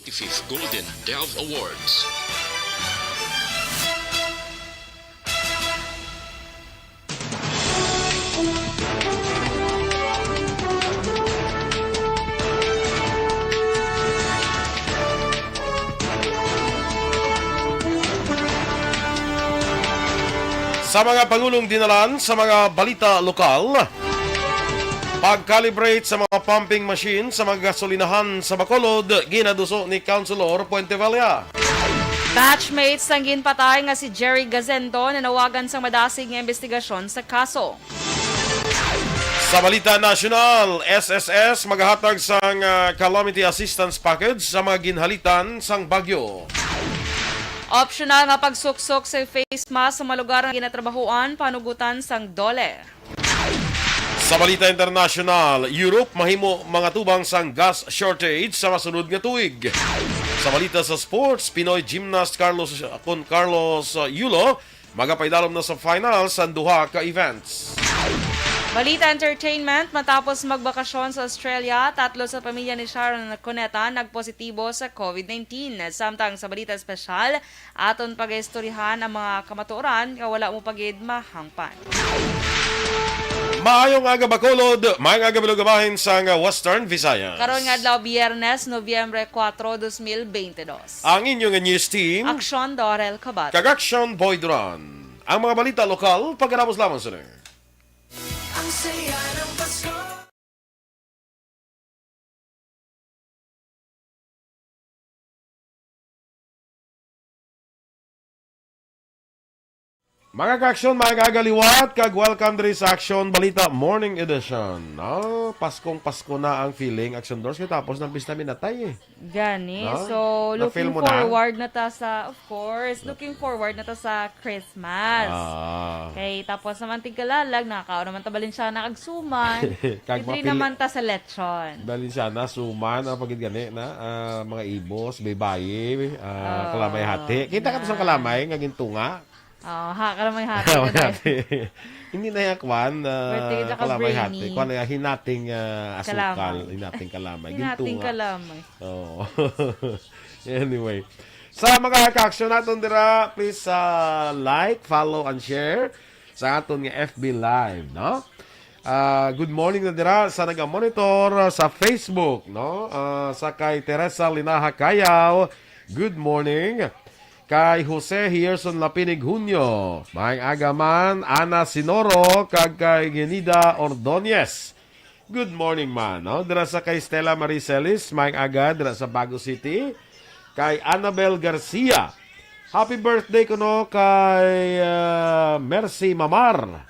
25th Golden Dove Awards. Sa mga pangulong dinalan sa mga balita lokal, pag-calibrate sa mga pumping machine sa mga gasolinahan sa Bacolod, ginaduso ni Councilor Puentevilla. Batchmates sang ginpatay nga si Jerry Gazento nanawagan sang madasig nga investigasyon sa kaso. Sa balita nasyonal, SSS maghahatag sang calamity assistance package sa mga ginhalitan sang bagyo. Optional nga pagsuksok sa face mask sa mga lugar nga ginatrabahuan panugutan sang dole. Sa balita international, Europe mahimo mga tubang sang gas shortage sa masunod nga tuig. Sa balita sa sports, Pinoy gymnast Carlos Yulo magapaydalom na sa finals sa duha ka events. Balita entertainment, matapos magbakasyon sa Australia, 3 sa pamilya ni Sharon Cuneta nagpositibo sa COVID-19. Samtang sa balita espesyal, aton pag-istoryahan ang mga kamatuoran nga wala mo pagid mahangpan. Maayong aga Bacolod, maayong aga Bilugabahin sa Western Visayas. Karon nga adlaw Biyernes, Nobyembre 4, 2022. Ang inyong news team, Aksyon Dorel Kabat. Kagaksyon Boy Duran. Ang mga balita lokal, pagkaramos lamang sa Ang saya ng Pasko. Mga ka-aksyon, mga kagaliwat, kag welcome diri sa Aksyon Balita Morning Edition. Paskong Pasko na ang feeling. Aksyon Doors, tapos ng pista minatay eh. Gani. No? So, Na-feel looking mo na? forward na ta sa, of course, looking forward na ta sa Christmas. Okay, tapos naman tigkalalag, nakakaon naman ta Balenciana kag suman. Kag Hindi mapili- naman ta sa lechon. Balenciana, suman, pagid gani na, mga ibos, baybayi, kalamay hati. Kita ka to sa kalamay, nga gintunga. Kalamay hati. Kalamay hati. Hindi na yakwan, Birthday ka kalamay brainy. hati. Kung ano, hinating asukal, Kalamay. hinating kalamay. Hinating Gintunga. kalamay. Oo. Anyway. Sa mga ka-aksyon natin dira, please like, follow, and share sa aton nga FB Live, no? Good morning na dira sa naga-monitor sa Facebook, no? Sa kay Teresa Linaha Kayaw, good morning. Kay Jose Hierson Lapinig Junio, maayong aga man, Ana Sinoro, kag kay Genida Ordonez. Good morning man, no? Dira sa kay Stella Maricelis, maayong aga, dira sa Bago City. Kay Annabel Garcia, happy birthday ko no kay Mercy Mamar.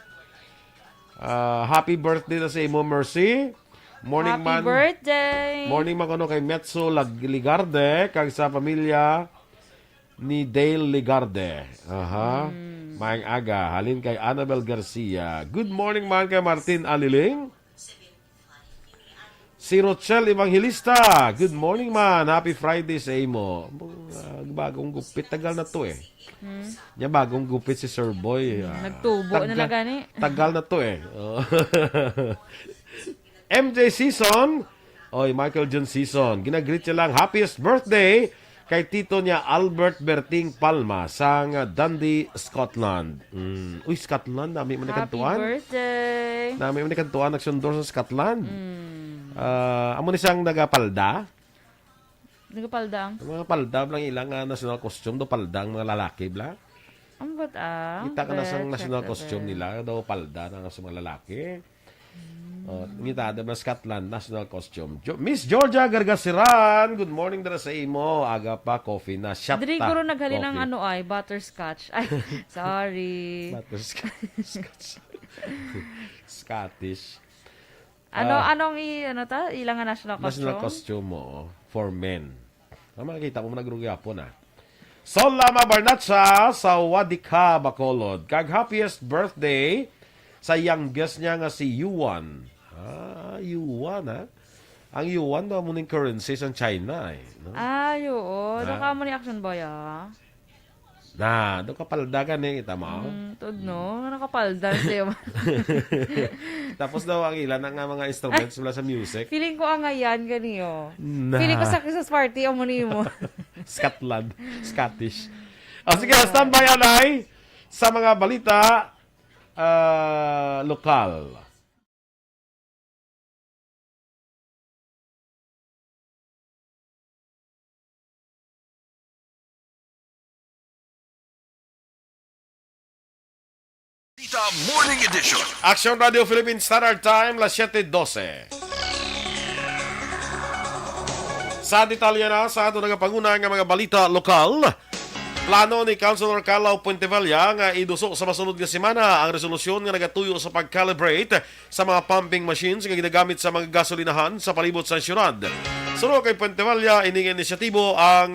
Happy birthday na sa imo, Mercy. Morning Happy man. birthday! Morning man ko no kay Metso Ligarde, kag sa pamilya ni Dale Ligarde. Maayong aga. Halin kay Annabel Garcia. Good morning man kay Martin Aliling. Si Rochelle Evangelista. Good morning man. Happy Friday sa imo. Bagong gupit. Tagal na to eh. Niya bagong gupit si Sir Boy. Nagtubo na na gani. Tagal na to eh. MJ Season. Oy, Michael John Season. Ginagreet niya lang. Happiest birthday kay tito niya Albert Berting Palma sa Dundee, Scotland. Uy, Scotland, nami man Happy nakantuan. birthday! Nami man nakantuan nagsundor sa Scotland. Amo ni siyang nagapalda. Nagapaldang. Mga palda lang ilang national costume do paldang mga lalaki bla. Ang bata. Kita ka na sa national costume nila daw palda na sa mga lalaki. Ngita da Scotland national costume. Miss Georgia Gargasiran, good morning dara sa imo. Aga pa coffee na shot ta. Diri ko rin naghalin ng Coffee. butterscotch. Ay, sorry. Butterscotch. Scottish. Ilang nga national costume? National costume mo for men. Makikita mo nagrugi po na. Sol Lama Barnatsa sa Wadika, Bacolod. Kag happiest birthday sa youngest niya nga si Yuan. Yuan ha. Ang Yuan daw mo ng currency sa China eh. No? Oo. Doon ka mo ni Action Boy, ah. Na, do kapaldagan eh, kita mo. Tod no, nakapaldan siya. Tapos daw ang ilan ang mga instruments mula sa music. Feeling ko ang ayan ganiyo. Na. Feeling ko sa Christmas party ang muni mo. Scotland, Scottish. O sige, standby alay sa mga balita lokal. Balita Morning Edition. Action Radio Philippines Standard Time, las 7:12. Sa detalye na sa ato nagapanguna nga mga balita lokal, plano ni Councilor Calao Puentevalla nga iduso sa masunod nga semana ang resolusyon nga nagatuyo sa pag-calibrate sa mga pumping machines nga ginagamit sa mga gasolinahan sa palibot sa syudad. Sunod kay Puentevalla, ining inisyatibo ang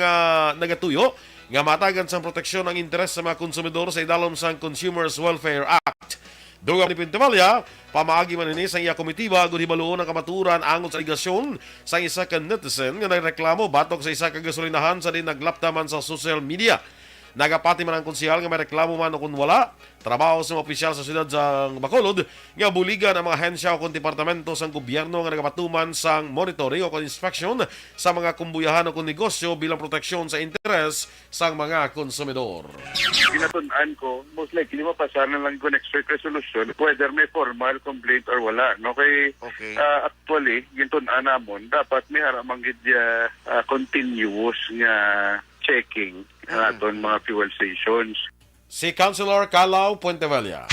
nagatuyo nga matagan sa proteksyon ang interes sa mga konsumidor sa idalom sa Consumers Welfare Act. Dugang ni Puentevalla, pamaagi man ini sa iya komitiba gud hibaluon ang kamaturan angon sa aligasyon sa isa ka netizen nga nagreklamo batok sa isa ka gasolinahan sa din naglaptaman sa social media. Nagapati man ang konsehal nga may reklamo man o kung wala, trabaho sa mga opisyal sa siyudad sa Bacolod nga buligan ang mga hensya o kung departamento sa gobyerno nga nagapatuman sa monitoring o kung inspection sa mga kumbuyahan o kung negosyo bilang proteksyon sa interes sa mga konsumidor. Pinatundaan ko, most likely mapasaran lang ko next week resolution whether may formal complaint or wala. No? Kay, Okay. actually, gintundaan namon, dapat may haramang continuous nga checking aton mga fuel stations. Si Councilor Calao Puentevalla.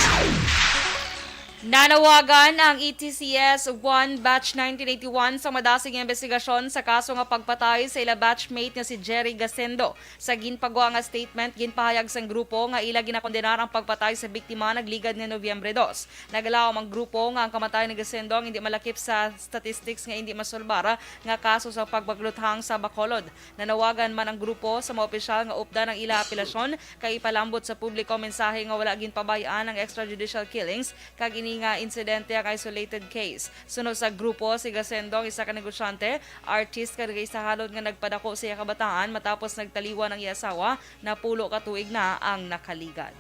Nanawagan ang ETCS 1 Batch 1981 sa madasig investigasyon sa kaso nga pagpatay sa ila batchmate nga si Jerry Gasendo. Sa ginpagawa nga statement, ginpahayag sang grupo nga ila ginakondenar ang pagpatay sa biktima nagligad ni Nobyembre 2. Nagalaw ang grupo nga ang kamatay ni Gasendo ang hindi malakip sa statistics nga hindi masulbara nga kaso sa pagbagluthang sa Bacolod. Nanawagan man ang grupo sa mga opisyal nga upda ng ila apelasyon kay ipalambot sa publiko mensahe nga wala ginpabayaan ang extrajudicial killings kag nga insidente ang isolated case. Sunod sa grupo, si Gasendo, isa ka negosyante, artist ka sa halod nga nagpadako sa iya kabataan matapos nagtaliwan ang iya asawa na pulo ka tuig na ang nakaligad.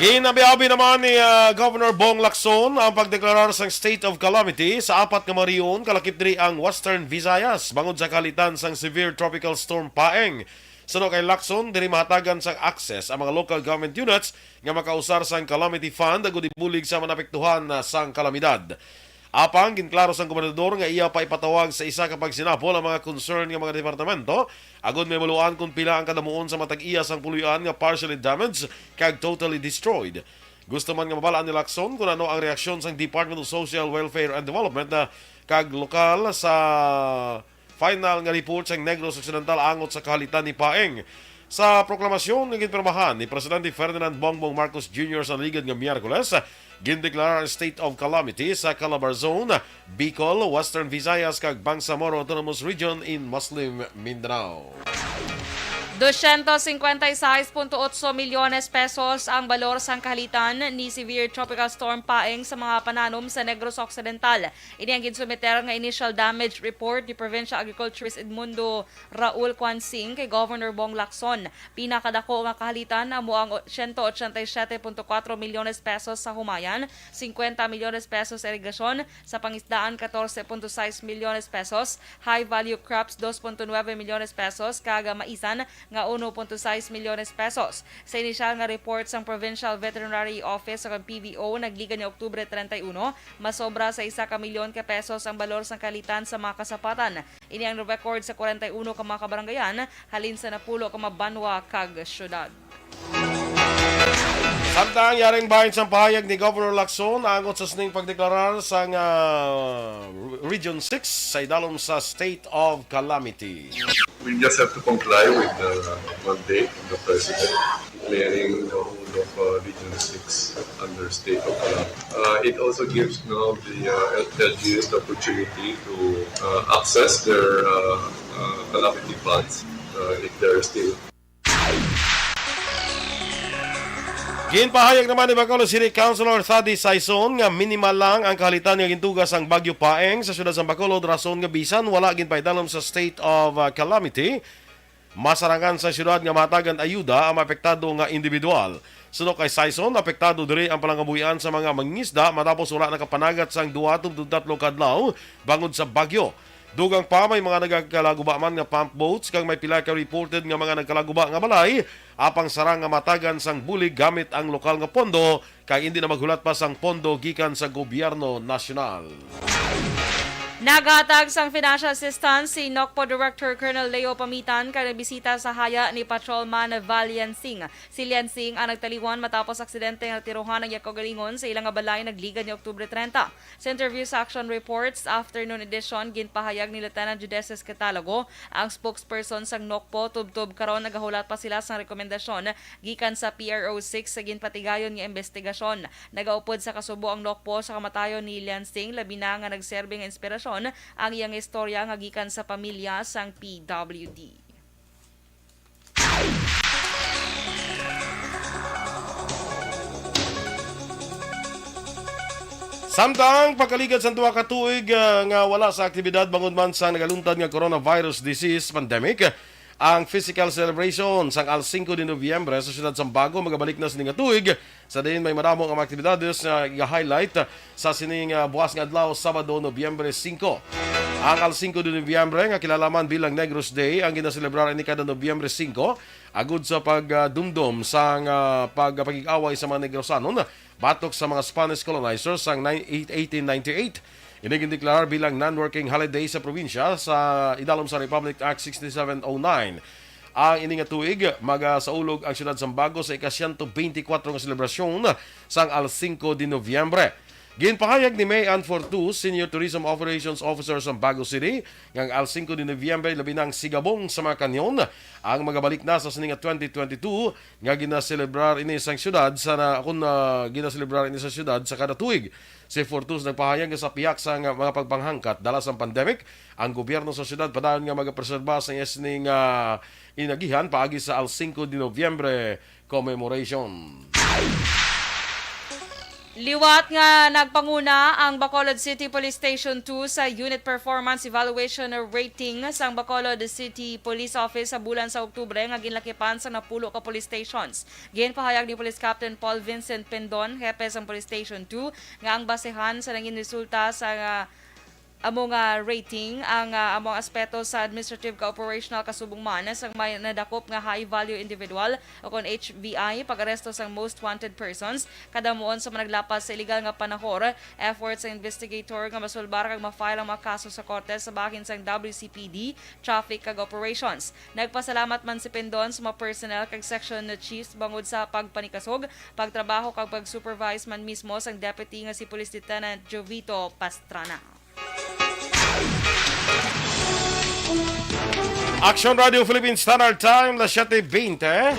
Ginabi-abi naman ni Governor Bong Lacson ang pagdeklarar sang state of calamity sa apat nga marion kalakip diri ang Western Visayas bangod sa kalitan sang severe tropical storm Paeng. Sunod kay Lacson, diri mahatagan sang access ang mga local government units nga makausar sang calamity fund agud ibulig sa manapektuhan sang kalamidad. Apang ginklaro sang gobernador nga iya pa ipatawag sa isa kapag sinapol ang mga concern nga mga departamento agud may maluan kung pila ang kadamuon sa matag-iya sang puluyan nga partially damaged kag totally destroyed. Gusto man nga mabalaan ni Lacson kung ano ang reaksyon sang Department of Social Welfare and Development na kag lokal sa final nga report sa Negros Occidental angot sa kahalitan ni Paeng. Sa proklamasyon nga ginpirmahan ni Presidente Ferdinand Bongbong Marcos Jr. sa ligad nga Miyerkules, gindeklarar ang state of calamity sa Calabar Zone, Bicol, Western Visayas kag Bangsamoro Autonomous Region in Muslim Mindanao. 256.8 milyones pesos ang balor sang kahalitan ni severe tropical storm Paeng sa mga pananom sa Negros Occidental. Ini ang ginsumiter nga initial damage report ni Provincial Agriculturist Edmundo Raul Quansing kay Governor Bong Lacson. Pinakadako nga kahalitan amo ang 187.4 milyones pesos sa humayan, 50 milyones pesos sa irigasyon, sa pangisdaan 14.6 milyones pesos, high value crops 2.9 milyones pesos, kaga maisan nga 1.6 milyones pesos. Sa inisyal nga report sa Provincial Veterinary Office sa PVO nagliga ni Oktubre 31, masobra sa 1 milyon ka pesos ang balor sa kalitan sa mga kasapatan. Ini ang record sa 41 ka mga kabarangayan halin sa napulo ka mabanwa kag syudad. Samtang yaring bahin sa pahayag ni Governor Lacson angot sa sining pagdeklarar sa Region 6 sa idalom sa state of calamity. We just have to comply with the mandate of the President declaring the whole of Region 6 under state of calamity. It also gives now the LGUs the opportunity to access their calamity funds if they're still. Ginpahayag naman ni Bacolod City Councilor Thady Saison nga minimal lang ang kahalitan nga gintugas ang Bagyo Paeng sa siyudad sa Bacolod rason nga bisan wala ginpaidalom sa state of calamity. Masarangan sa syudad nga matagan ayuda ang apektado nga individual. Suno kay Saison, apektado diri ang palangabuhian sa mga mangingisda matapos wala nakapanagat sang 2-3 kadlaw bangod sa bagyo. Dugang pa may mga nagkalaguba man nga pump boats kang may pila ka reported nga mga nagkalaguba nga balay apang sarang nga matagan sang bulig gamit ang lokal nga pondo kay hindi na maghulat pa sang pondo gikan sa gobyerno nasyonal. Naghatag sang financial assistance si NOCPO Director Colonel Leo Pamitan kay bisita sa haya ni Patrolman Valian Singh. Si Lian Singh ang nagtaliwan matapos aksidente nga tiruhan ng Yakagalingon sa ilang nga balay nagligan ni Oktubre 30. Sa interview sa Action Reports afternoon edition ginpahayag ni Lieutenant Judeces Catalogo ang spokesperson sang NOCPO tubtob karon nagahulat pa sila sang rekomendasyon gikan sa PRO6 sa ginpatigayon nga investigasyon. Nagaupod sa kasubo ang NOCPO sa kamatayon ni Lian Singh labi na nga nagserbing inspirasyon ang iyang istorya nga gikan sa pamilya sang PWD. Samtang pagkaligad sa duha ka tuig nga wala sa aktibidad bangod man sa nagaluntad nga coronavirus disease pandemic, ang physical celebration sang Al-5 de Nobyembre sa siyudad Sambago magabalik na sining tuig. Sa din may maramong ang aktibidades na i-highlight sa sining buwas nga adlaw Sabado, Nobyembre 5. Ang Al-5 de Nobyembre nga kilalaman bilang Negros Day ang ginaselebrar ni kada Nobyembre 5 agud sa pagdumdum sang pagpakig-away sa mga Negrosanon batok sa mga Spanish colonizers sang 1898. Inigindeklar bilang non-working holiday sa probinsya sa idalom sa Republic Act 6709. Ang ining tuig magasaulog ang siyudad Sambago sa ika-124 nga selebrasyon sang Al-5 de Nobyembre. Ginpahayag ni May Ann Fortus, Senior Tourism Operations Officer sa Bago City, ng Al-5 de Nobyembre labi ng sigabong sa mga kanyon ang magabalik na sa sininga 2022 nga ginaselebrar ini sa syudad ginaselebrar ini sa syudad sa kada tuig. Si Fortus nagpahayag sa piyak sa mga pagpanghangkat dala sa pandemic, ang gobyerno sa syudad padayon nga magapreserba sa sining inagihan paagi sa Al-5 de Nobyembre commemoration. Liwat nga nagpanguna ang Bacolod City Police Station 2 sa Unit Performance Evaluation Rating sang Bacolod City Police Office sa bulan sa Oktubre nga ginlakipan sa napulo ka police stations. Ginpahayag ni Police Captain Paul Vincent Pendon, hepe sang Police Station 2, nga ang basehan sa naging resulta sa among rating ang among aspeto sa administrative ka-operational kasubong sang may nadakop nga high-value individual o kon HVI, pag-aresto sang most wanted persons, kadamuon sa managlapas sa illegal nga panahor, efforts sa investigator nga masulbar kag ma-file ang mga kaso sa korte sa bahin sang WCPD, traffic kag operations. Nagpasalamat man si Pendon sa mga personnel kag section chiefs bangod sa pagpanikasog, pagtrabaho kag pag-supervise man mismo sang deputy nga si Police Lieutenant Jovito Pastrana. Action Radio Philippines Standard Time, las 7:20.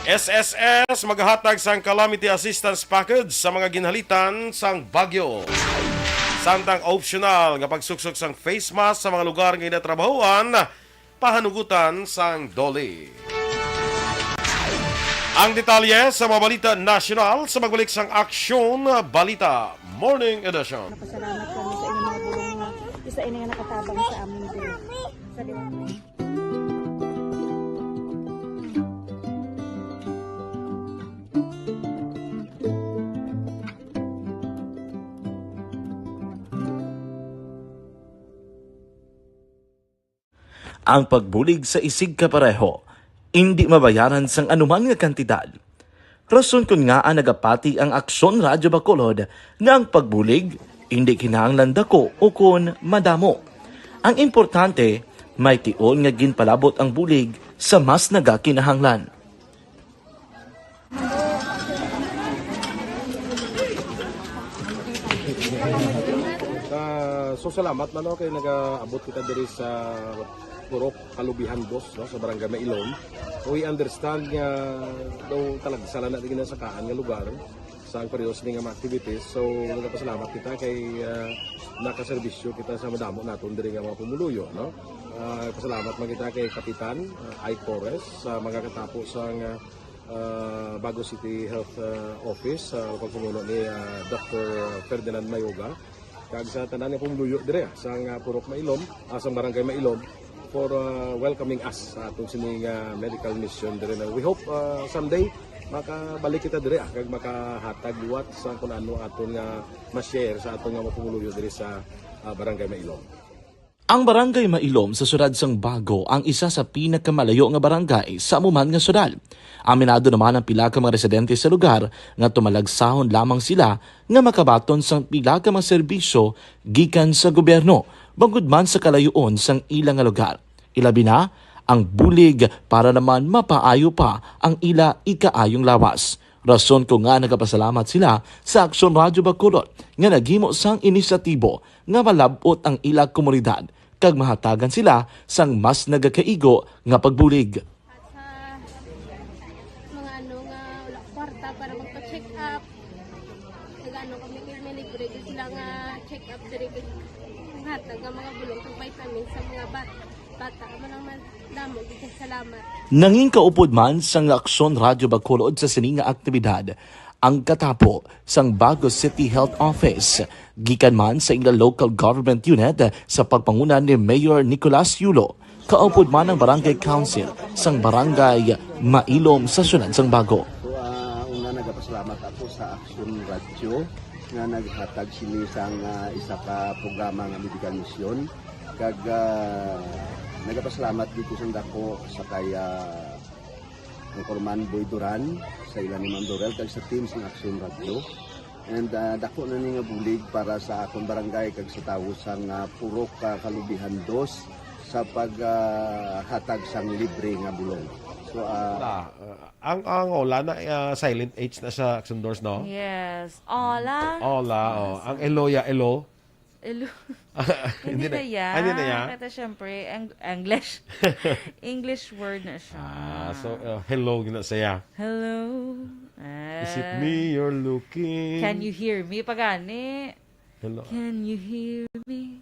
SSS maghahatag sang calamity assistance package sa mga ginhalitan sang bagyo. Samtang optional nga pagsuksok sang face mask sa mga lugar nga inatrabahuan, pahanugutan sang dole. Ang detalye sa mga balita nasyonal sa magbalik sang Aksyon Balita Morning Edition. Napasalamat kami sa inyong mga bulong na isa ini nga nakatabang sa amin din. Sa ang pagbulig sa isig kapareho, hindi mabayaran sang anuman nga kantidad. Rason kun nga ang nagapati ang Aksyon Radyo Bacolod nga ang pagbulig, hindi kinahanglan dako o kun madamo. Ang importante, may tion nga ginpalabot ang bulig sa mas nagakinahanglan. So salamat man kay nagaabot kita diri sa Purok Kalubihan Boss sa Barangay Mailom. We understand nga daw talaga sala na din sa kaan nga lugar sa parehas ning mga activities. So nagapasalamat kita kay nakaserbisyo kita sa madamo naton diri nga mga pumuluyo, no. Pasalamat man kita kay Kapitan I. Torres sa mga katapos sang Bago City Health Office sa pagpumuno ni Dr. Ferdinand Mayoga. Kag sa tanan nga pumuluyo dire sa Purok Mailom, sa Barangay Mailom. for welcoming us sa atong sining medical mission dire na. We hope someday makabalik kita dire kag makahatag what sa kung ano aton nga ma-share sa aton nga mapumuluyo dire sa Barangay Mailom. Ang Barangay Mailom sa syudad sang Bago ang isa sa pinakamalayo nga barangay sa amuman nga syudad. Aminado naman ang pila ka mga residente sa lugar nga tumalagsahon lamang sila nga makabaton sang pila ka mga serbisyo gikan sa gobyerno bangod man sa kalayuon sang ilang nga lugar. Ilabi na ang bulig para naman mapaayo pa ang ila ikaayong lawas. Rason ko nga nagapasalamat sila sa Aksyon Radyo Bacolod nga naghimo sang inisyatibo nga malabot ang ila komunidad kag mahatagan sila sang mas nagakaigo nga pagbulig. At sa mga nga wala kwarta para magpa-check up. Nagano kami libre sila nga check up dire kung hatag nga mga bulong kag vitamin sa mga bata mo naman damo dito salamat. Nanging kaupod man sang Aksyon Radyo Bacolod sa sining nga aktibidad ang katapo sang Bago City Health Office gikan man sa ilang local government unit sa pagpanguna ni Mayor Nicolas Yulo. Kaupod man ang Barangay Council sang Barangay Mailom sa syudad sang Bago. So una nagapasalamat ako sa Aksyon Radyo nga naghatag sini sang isa ka programa nga medical mission kag nagapasalamat dito sa dako sa kaya ang Corman Boy Duran sa ilan ni Ma'am Dorel kag sa team sa Aksyon Radio and dako na ni nga bulig para sa akong barangay kag sa tawo sang purok kalubihan dos sa paghatag sang libre nga bulong. So ang Ola na silent H na sa Action Doors, no? Yes. Ola. Ang Eloya Elo. Elo. Hindi na yan. Hindi na yan. Ito syempre, English. English word na siya. So, hello gina saya. Hello. Is it me you're looking? Can you hear me? Pagani. Hello. Can you hear me?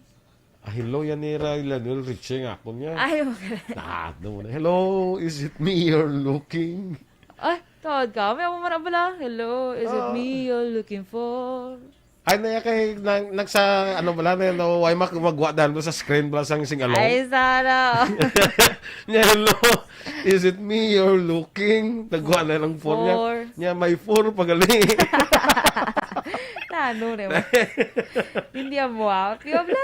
Hello yan ni Lionel Richie nga ako niya. Ay, okay. Hello, is it me you're looking? Ay, tawad ka. May ako marabala. Hello, is it me you're looking for? Ay, na kay nagsa ano bala na no, why magwa dan sa screen bala sang singalo. Ay, sana. Hello, is it me you're looking? Nagwa na lang phone niya. Niya may 4 pagali. Ano naman. Hindi mo out. Kaya bla.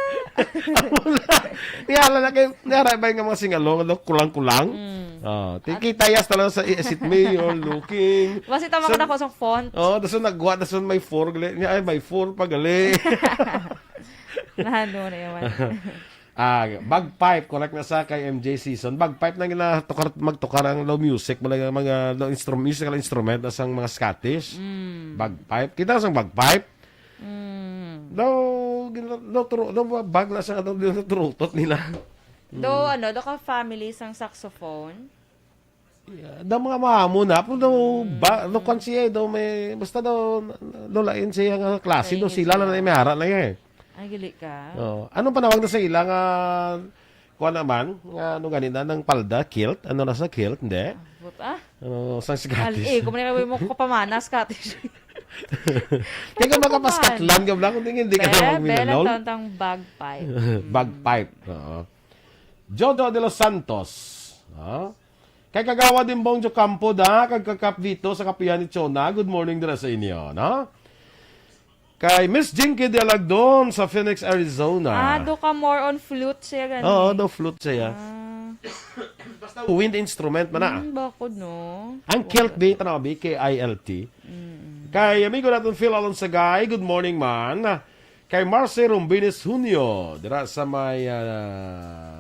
Niyala na kayo, niyarabay nga mga singalo, kulang-kulang. Tikitayas talaga sa is it me you're looking. Basta tama ka na ko sa font. Daso nagwa, daso may 4 gali. Niya ay may 4 pagali. Ano naman. Bagpipe, correct na sa kay MJ Season. Bagpipe na ginatukar magtukar ang low music, mga musical instrument na sang mga Scottish. Bagpipe. Kita sang bagpipe. Bag na sa trutot nila. Do ka family sang saxophone? Daw mga mahamo na po daw kansiya daw may basta daw lain siya nga klase daw sila na may hara na yan. Ay, gili ka. Anong panawag na sa ila nga kuha naman nga ano ganina ng palda, kilt? Ano na sa kilt? Hindi. Sang Scottish. Kung manilawin mo ko pamana, Scottish. Kaya ka makapaskatlan ka blang kung hindi ka na magminanol. Bela tantang bagpipe. Bagpipe. Jodo de los Santos. Kay kagawa din Bongjo Campo da, kagkakap dito sa kapihan ni Chona. Good morning dira sa inyo, no? Kay Miss Jinky de Alagdon sa Phoenix, Arizona. Do ka more on flute siya gani. Oo, do flute siya. Basta wind instrument man na. Bakod no. Ang kilt B, tanaw B, K-I-L-T. Kay amigo natin Phil Alonsagay, good morning man. Kay Marce Rumbinis Junio, dira sa may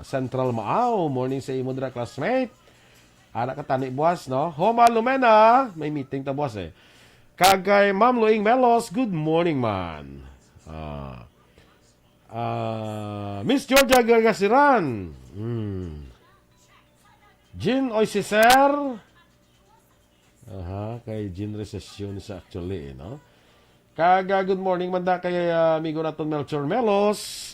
Central Maaw, morning sa imo dira classmate. Anak ka tani buwas, no? Homa Lumena, may meeting ta buwas eh. Kagay Ma'am Luing Melos, good morning man. Miss Georgia Gargasiran. Jean Oisiser. Kay Jean Recession sa actually, no? Kaga good morning man da kay amigo naton Melchor Melos.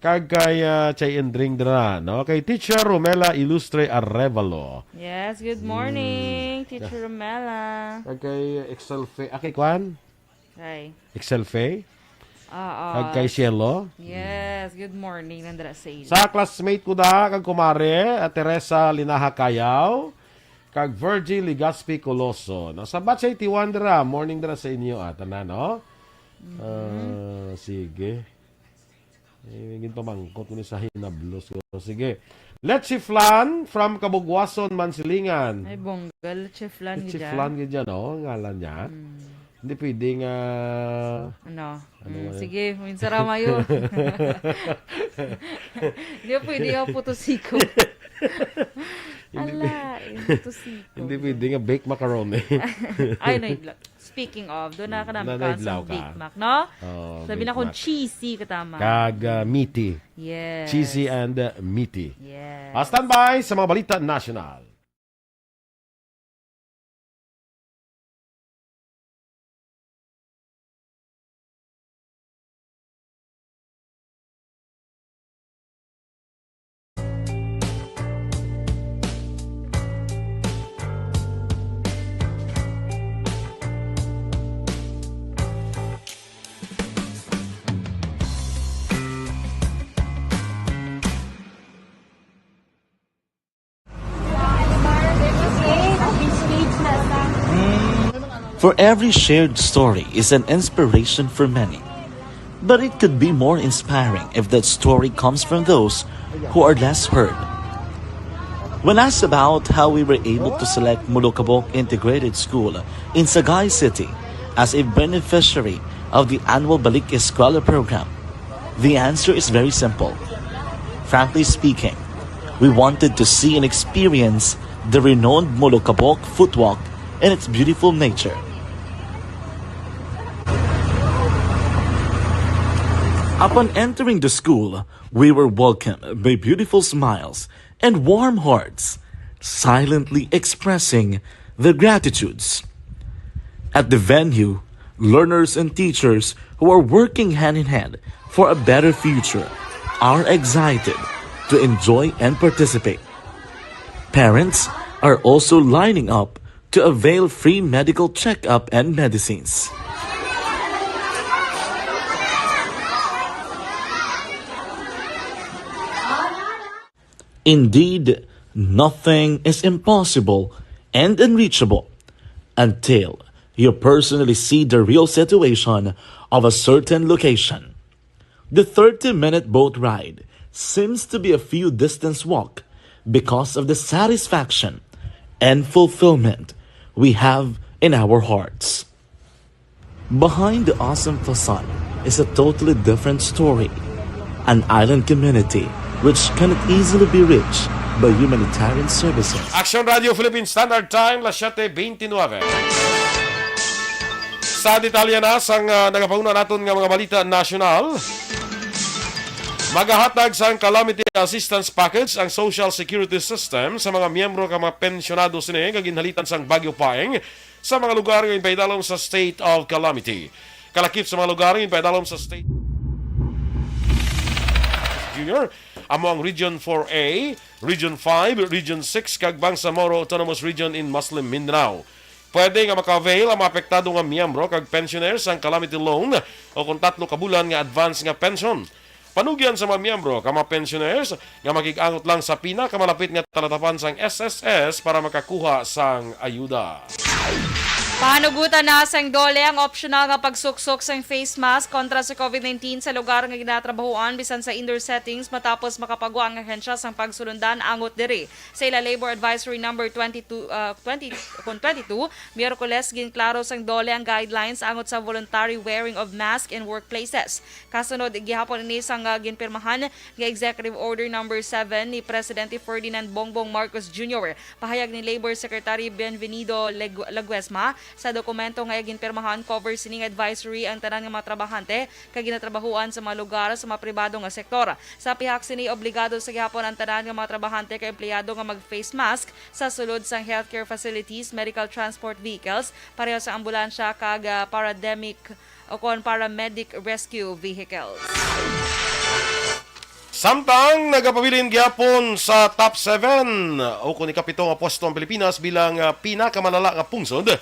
Kagay Chay Endring dra, no? Kay Teacher Romela Ilustre Arevalo. Yes, good morning, Teacher Romela. Kay Excel Fe, kwan? Hi. Excel Fe. Kag kay Cielo. Yes, good morning nandra sa ila. Sa classmate ko da kag kumare, Teresa Linaha Kayaw, kag Virgil Ligaspi Coloso. No, sa batch 81 dira, morning dira sa inyo tanan, no? Sige. Hingin pamangkot ko ni sa hinablos ko. Sige. Let's Flan from Kabugwason, Mansilingan. Ay, bonggal, cheflan Let's gidya. Flan gidya, no? Ngalan niya. Hindi pwedeng Sige, minsan ramayo. Hindi pwede nga putosiko. Ala, putosiko. Hindi pwedeng bake macaroni. Ay, naidlaw. Speaking of, doon na ka namin Naidlaw sa ka. Big Mac, no? Sabi na Big kung Mac. cheesy katama. Kag meaty. Yes. Cheesy and meaty. Yes. Standby sa mga balita national. For every shared story is an inspiration for many. But it could be more inspiring if that story comes from those who are less heard. When asked about how we were able to select Mulukabok Integrated School in Sagay City as a beneficiary of the annual Balik Eskwela program, the answer is very simple. Frankly speaking, we wanted to see and experience the renowned Mulukabok footwalk in its beautiful nature. Upon entering the school, we were welcomed by beautiful smiles and warm hearts, silently expressing their gratitudes. At the venue, learners and teachers who are working hand in hand for a better future are excited to enjoy and participate. Parents are also lining up to avail free medical checkup and medicines. Indeed, nothing is impossible and unreachable until you personally see the real situation of a certain location. The 30-minute boat ride seems to be a few distance walk because of the satisfaction and fulfillment we have in our hearts. Behind the awesome facade is a totally different story. An island community which cannot easily be reached by humanitarian services. Action Radio Philippine Standard Time, las 7:29. Sa detalye na sang nagapauna naton nga mga balita nasyonal, magahatag sa calamity assistance package ang Social Security System sa mga miyembro ka mga pensyonado sini nga ginhalitan sang Bagyo Paeng sa mga lugar nga ipaidalom sa state of calamity. Kalakip sa mga lugar nga ipaidalom sa state Junior, amo ang Region 4A, Region 5, Region 6 kag Bangsamoro Autonomous Region in Muslim Mindanao. Pwede nga maka-avail ang mga apektado nga miyembro kag pensioners ang calamity loan o kung 3 ka bulan nga advance nga pension. Panugyan sa mga miyembro ka mga pensioners nga magig-angot lang sa pinakamalapit nga talatapan sang SSS para makakuha sang ayuda. Panugutan na sang dole ang optional nga pagsuksok sang face mask kontra sa COVID-19 sa lugar nga ginatrabahoan bisan sa indoor settings matapos makapagwa ang ahensya sang pagsulundan angot diri. Sa ila Labor Advisory number 22, Miyerkules ginklaro sang dole ang guidelines angot sa voluntary wearing of mask in workplaces. Kasunod gihapon ini sang ginpirmahan nga Executive Order number 7 ni Presidente Ferdinand Bongbong Marcos Jr. Pahayag ni Labor Secretary Benvenido Laguesma sa dokumento nga ginpirmahan cover sining advisory ang tanan nga mga trabahante kag ginatrabahuan sa mga lugar sa mga pribado nga sektor. Sa pihak sini obligado sa gihapon ang tanan nga mga trabahante kay empleyado nga mag-face mask sa sulod sang healthcare facilities, medical transport vehicles, pareho sa ambulansya kag paramedic rescue vehicles. Samtang nagapabilin gyapon sa top 7 o kung ikapito nga pwesto ang Pilipinas bilang pinakamalala nga pungsod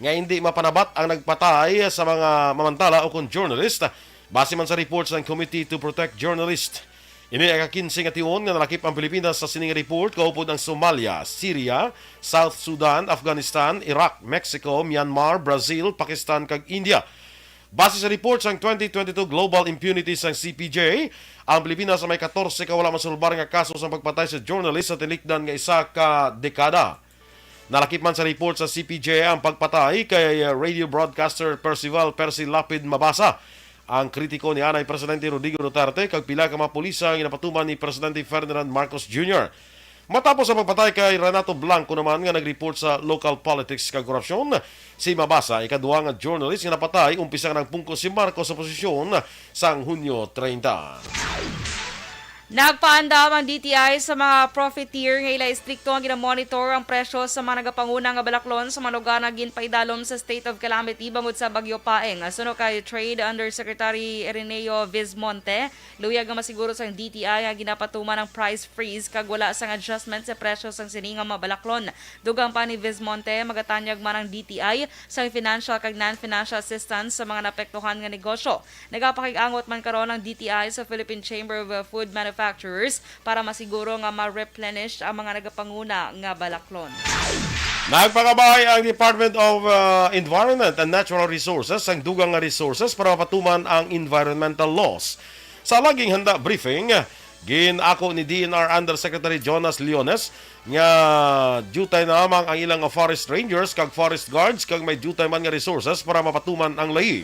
nga hindi mapanabat ang nagpatay sa mga mamantala o kung journalist base man sa reports ng Committee to Protect Journalists. Ini ay ka-15 nga tiyon nga nalakip ang Pilipinas sa sining report kaupod ng Somalia, Syria, South Sudan, Afghanistan, Iraq, Mexico, Myanmar, Brazil, Pakistan kag India. Base sa reports ng 2022 Global Impunity ng CPJ, ang Pilipinas may 14 ka wala masulbar nga kaso sa pagpatay sa journalist sa tilikdan nga isa ka dekada. Nalakip man sa report sa CPJ ang pagpatay kay radio broadcaster Percival Percy Lapid Mabasa. Ang kritiko ni Anay Presidente Rodrigo Duterte kag pila ka mga pulisa ang inapatuman ni Presidente Ferdinand Marcos Jr. Matapos ang pagpatay kay Renato Blanco naman nga nagreport sa local politics kag korupsyon, si Mabasa ikaduha nga journalist nga napatay umpisa nga nagpungko si Marcos sa posisyon sang Hunyo 30. Nagpaandam ang DTI sa mga profiteer nga ila istrikto ang ginamonitor ang presyo sa mga nagapanguna nga balaklon sa mga lugar na ginpaidalom sa state of calamity bangod sa Bagyo Paeng. Suno kay Trade Undersecretary Ireneo Vismonte, luyag nga masiguro sa DTI nga ginapatuman ang price freeze kag wala sang adjustment sa presyo sang siningang mga balaklon. Dugang pa ni Vismonte, magatanyag man ang DTI sa financial kag non-financial assistance sa mga napektuhan nga negosyo. Nagapakig-angot man karon ang DTI sa Philippine Chamber of Food Manufacturers para masiguro nga ma-replenish ang mga nagapanguna nga balaklon. Nagpakabahay ang Department of Environment and Natural Resources ang dugang nga resources para mapatuman ang environmental laws. Sa laging handa briefing, ginako ni DNR Undersecretary Jonas Leones nga dutay na lamang ang ilang forest rangers kag forest guards kag may dutay man nga resources para mapatuman ang lahi.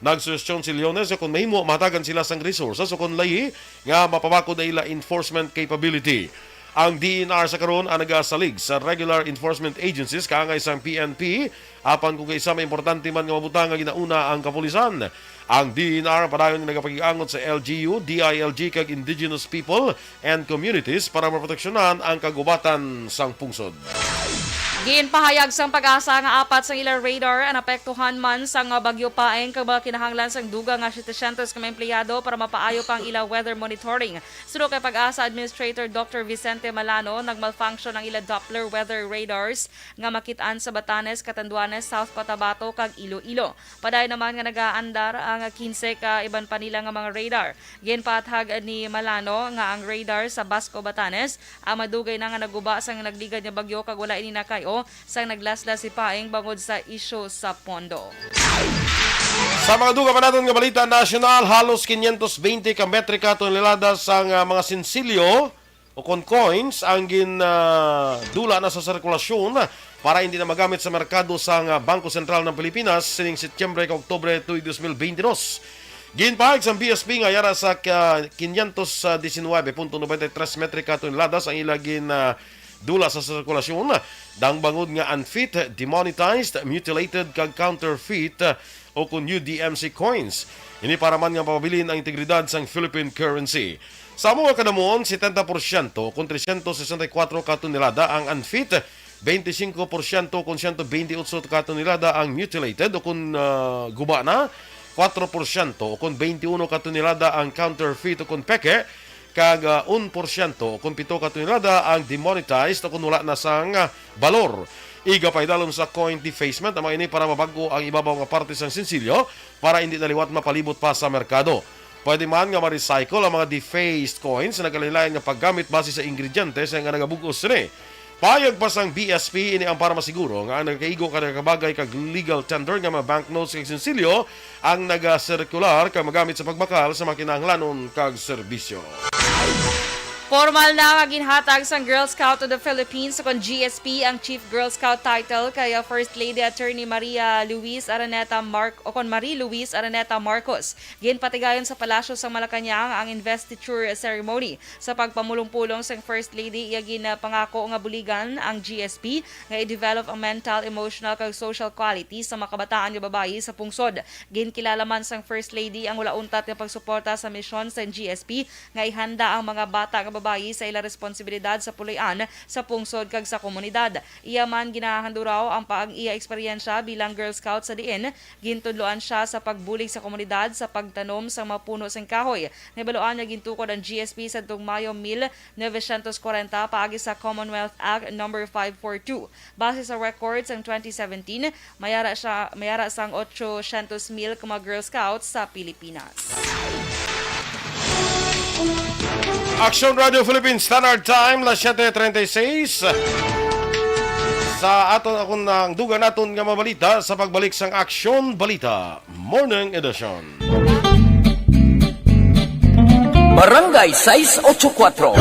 Nagsuwestyon si Leones kung mahimo matagan sila sang resources o kung lahi nga mapabakod na ila enforcement capability. Ang DNR sa karon ang nagasalig sa regular enforcement agencies kaangay sang PNP apan kung isa may importante man nga mabutang nga ginauna ang kapulisan. Ang DNR padayon nagapag-iangot sa LGU, DILG kag indigenous people and communities para maproteksyonan ang kagubatan sang pungsod. Ginpahayag sang pag-asa nga apat sang ilang radar ang apektuhan man sang Bagyo Paeng kag mga kinahanglan sang duga nga 700 ka empleyado para mapaayo pang ilang weather monitoring. Suno kay Pag-asa Administrator Dr. Vicente Malano, nagmalfunction ang ilang Doppler weather radars nga makit-an sa Batanes, Catanduanes, South Cotabato kag Iloilo. Paday naman nga nagaandar ang 15 ka iban pa nila nga mga radar. Ginpatag ni Malano nga ang radar sa Basco, Batanes ang madugay na nga naguba sang nagligad nga bagyo kag wala ini nakayo sang naglaslas si Paeng bangod sa isyu sa pondo. Sa mga duga pa natin nga balita nasyonal, halos 520 ka metrika tonelada sang mga sinsilyo o kon coins ang dula na sa sirkulasyon para hindi na magamit sa merkado sang Bangko Sentral ng Pilipinas sining Setyembre kag Oktubre 2022. Ginpahayag sa BSP nga yara sa 519.93 metrika toneladas ang ilagin dula sa sirkulasyon, dang bangod nga unfit, demonetized, mutilated kag counterfeit o kun UDMC coins. Ini para man nga papabilin ang integridad sang Philippine currency. Sa mga kanamon, 70% kung 364 ka tonelada ang unfit, 25% kung 128 ka tonelada ang mutilated o kung guba na, 4% o kung 21 ka tonelada ang counterfeit o kung peke, kag 1% kung 7 ka tonelada ang demonetized o kung wala na sang balor. Iga pa idalom sa coin defacement ang mga ini para mabago ang ibabaw nga parte sang sinsilyo para hindi naliwat mapalibot pa sa merkado. Pwede man nga ma-recycle ang mga defaced coins na nagkalilayan nga paggamit base sa ingredientes nga nagabugos ni. Payag pa sang BSP ini ang para masiguro nga ang nagkaigo kada kabagay kag legal tender nga mga banknotes kag sinsilyo ang naga-circular kag magamit sa pagbakal sa makinahanglanon kag serbisyo. Formal na nga ginhatag sang Girl Scout of the Philippines sa GSP ang Chief Girl Scout title kay First Lady Attorney Marie Luis Araneta Marcos. Ginpatigayon sa palasyo sang Malacañang ang investiture ceremony. Sa pagpamulong-pulong sang First Lady, iya ginapangako nga buligan ang GSP nga i-develop ang mental, emotional kag social quality sa mga kabataan nga babayi sa pungsod. Ginkilala man sang First Lady ang wala untat nga pagsuporta sa misyon sa GSP nga ihanda ang mga bata nga babayi sa ila responsibilidad sa puloy-an sa pungsod kag sa komunidad. Iya man ginahando raw ang iya eksperyensya bilang Girl Scout sa diin, gintudloan siya sa pagbulig sa komunidad sa pagtanom sa mga puno sang kahoy. Nabaluan niya gintukod ang GSP sa Mayo 1940 paagi sa Commonwealth Act No. 542. Base sa records ang 2017, mayara sang 800,000 ka mga Girl Scouts sa Pilipinas. Action Radio Philippines Standard Time, las 7:36. Sa aton akong nang dugan naton nga mabalita sa pagbalik sang Aksyon Balita Morning Edition. Barangay 684.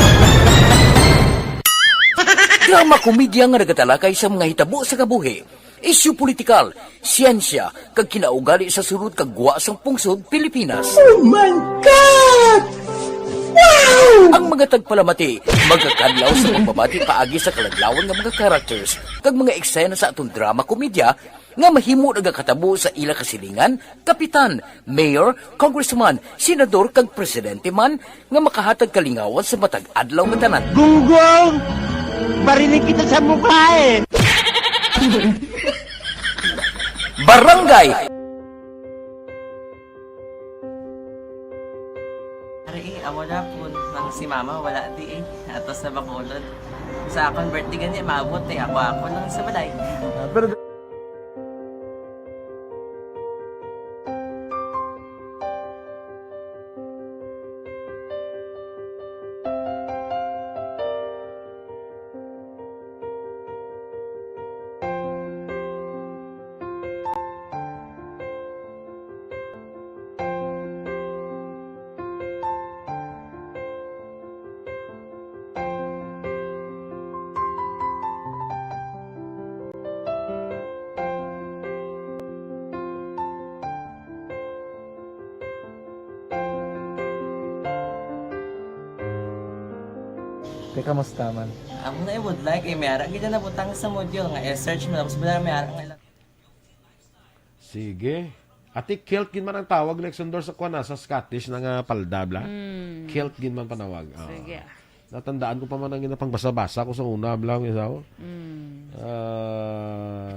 Drama komedya nga nagatalakay sa mga hitabo sa kabuhi, isyu politikal, siyensya, kag kinaugali sa surut kag guwa sang pungsod Pilipinas. Oh my God! Wow! Ang mga tagpalamati, magkakadlaw sa pagbabati paagi sa kalaglawan ng mga characters kag mga eksena sa atong drama komedya nga mahimo nagakatabo sa ila kasilingan, kapitan, mayor, congressman, senador kag presidente man nga makahatag kalingawan sa matag adlaw nga tanan. Gunggong! Barinig kita sa mukha eh! Barangay amo na po nang si mama wala di atos na Bacolod sa akong birthday ganyan maabot ako lang sa balay Pero kamusta man? ako na would like mayara gid na butang sa module nga search mo tapos bala mayara nga sige. Ati kilt gin man ang tawag Alexander sa kuan sa Scottish nga paldabla. Kilt gin man panawag. Sige. Natandaan ko pa man ang ginapang basa-basa ko sa una blang isaw.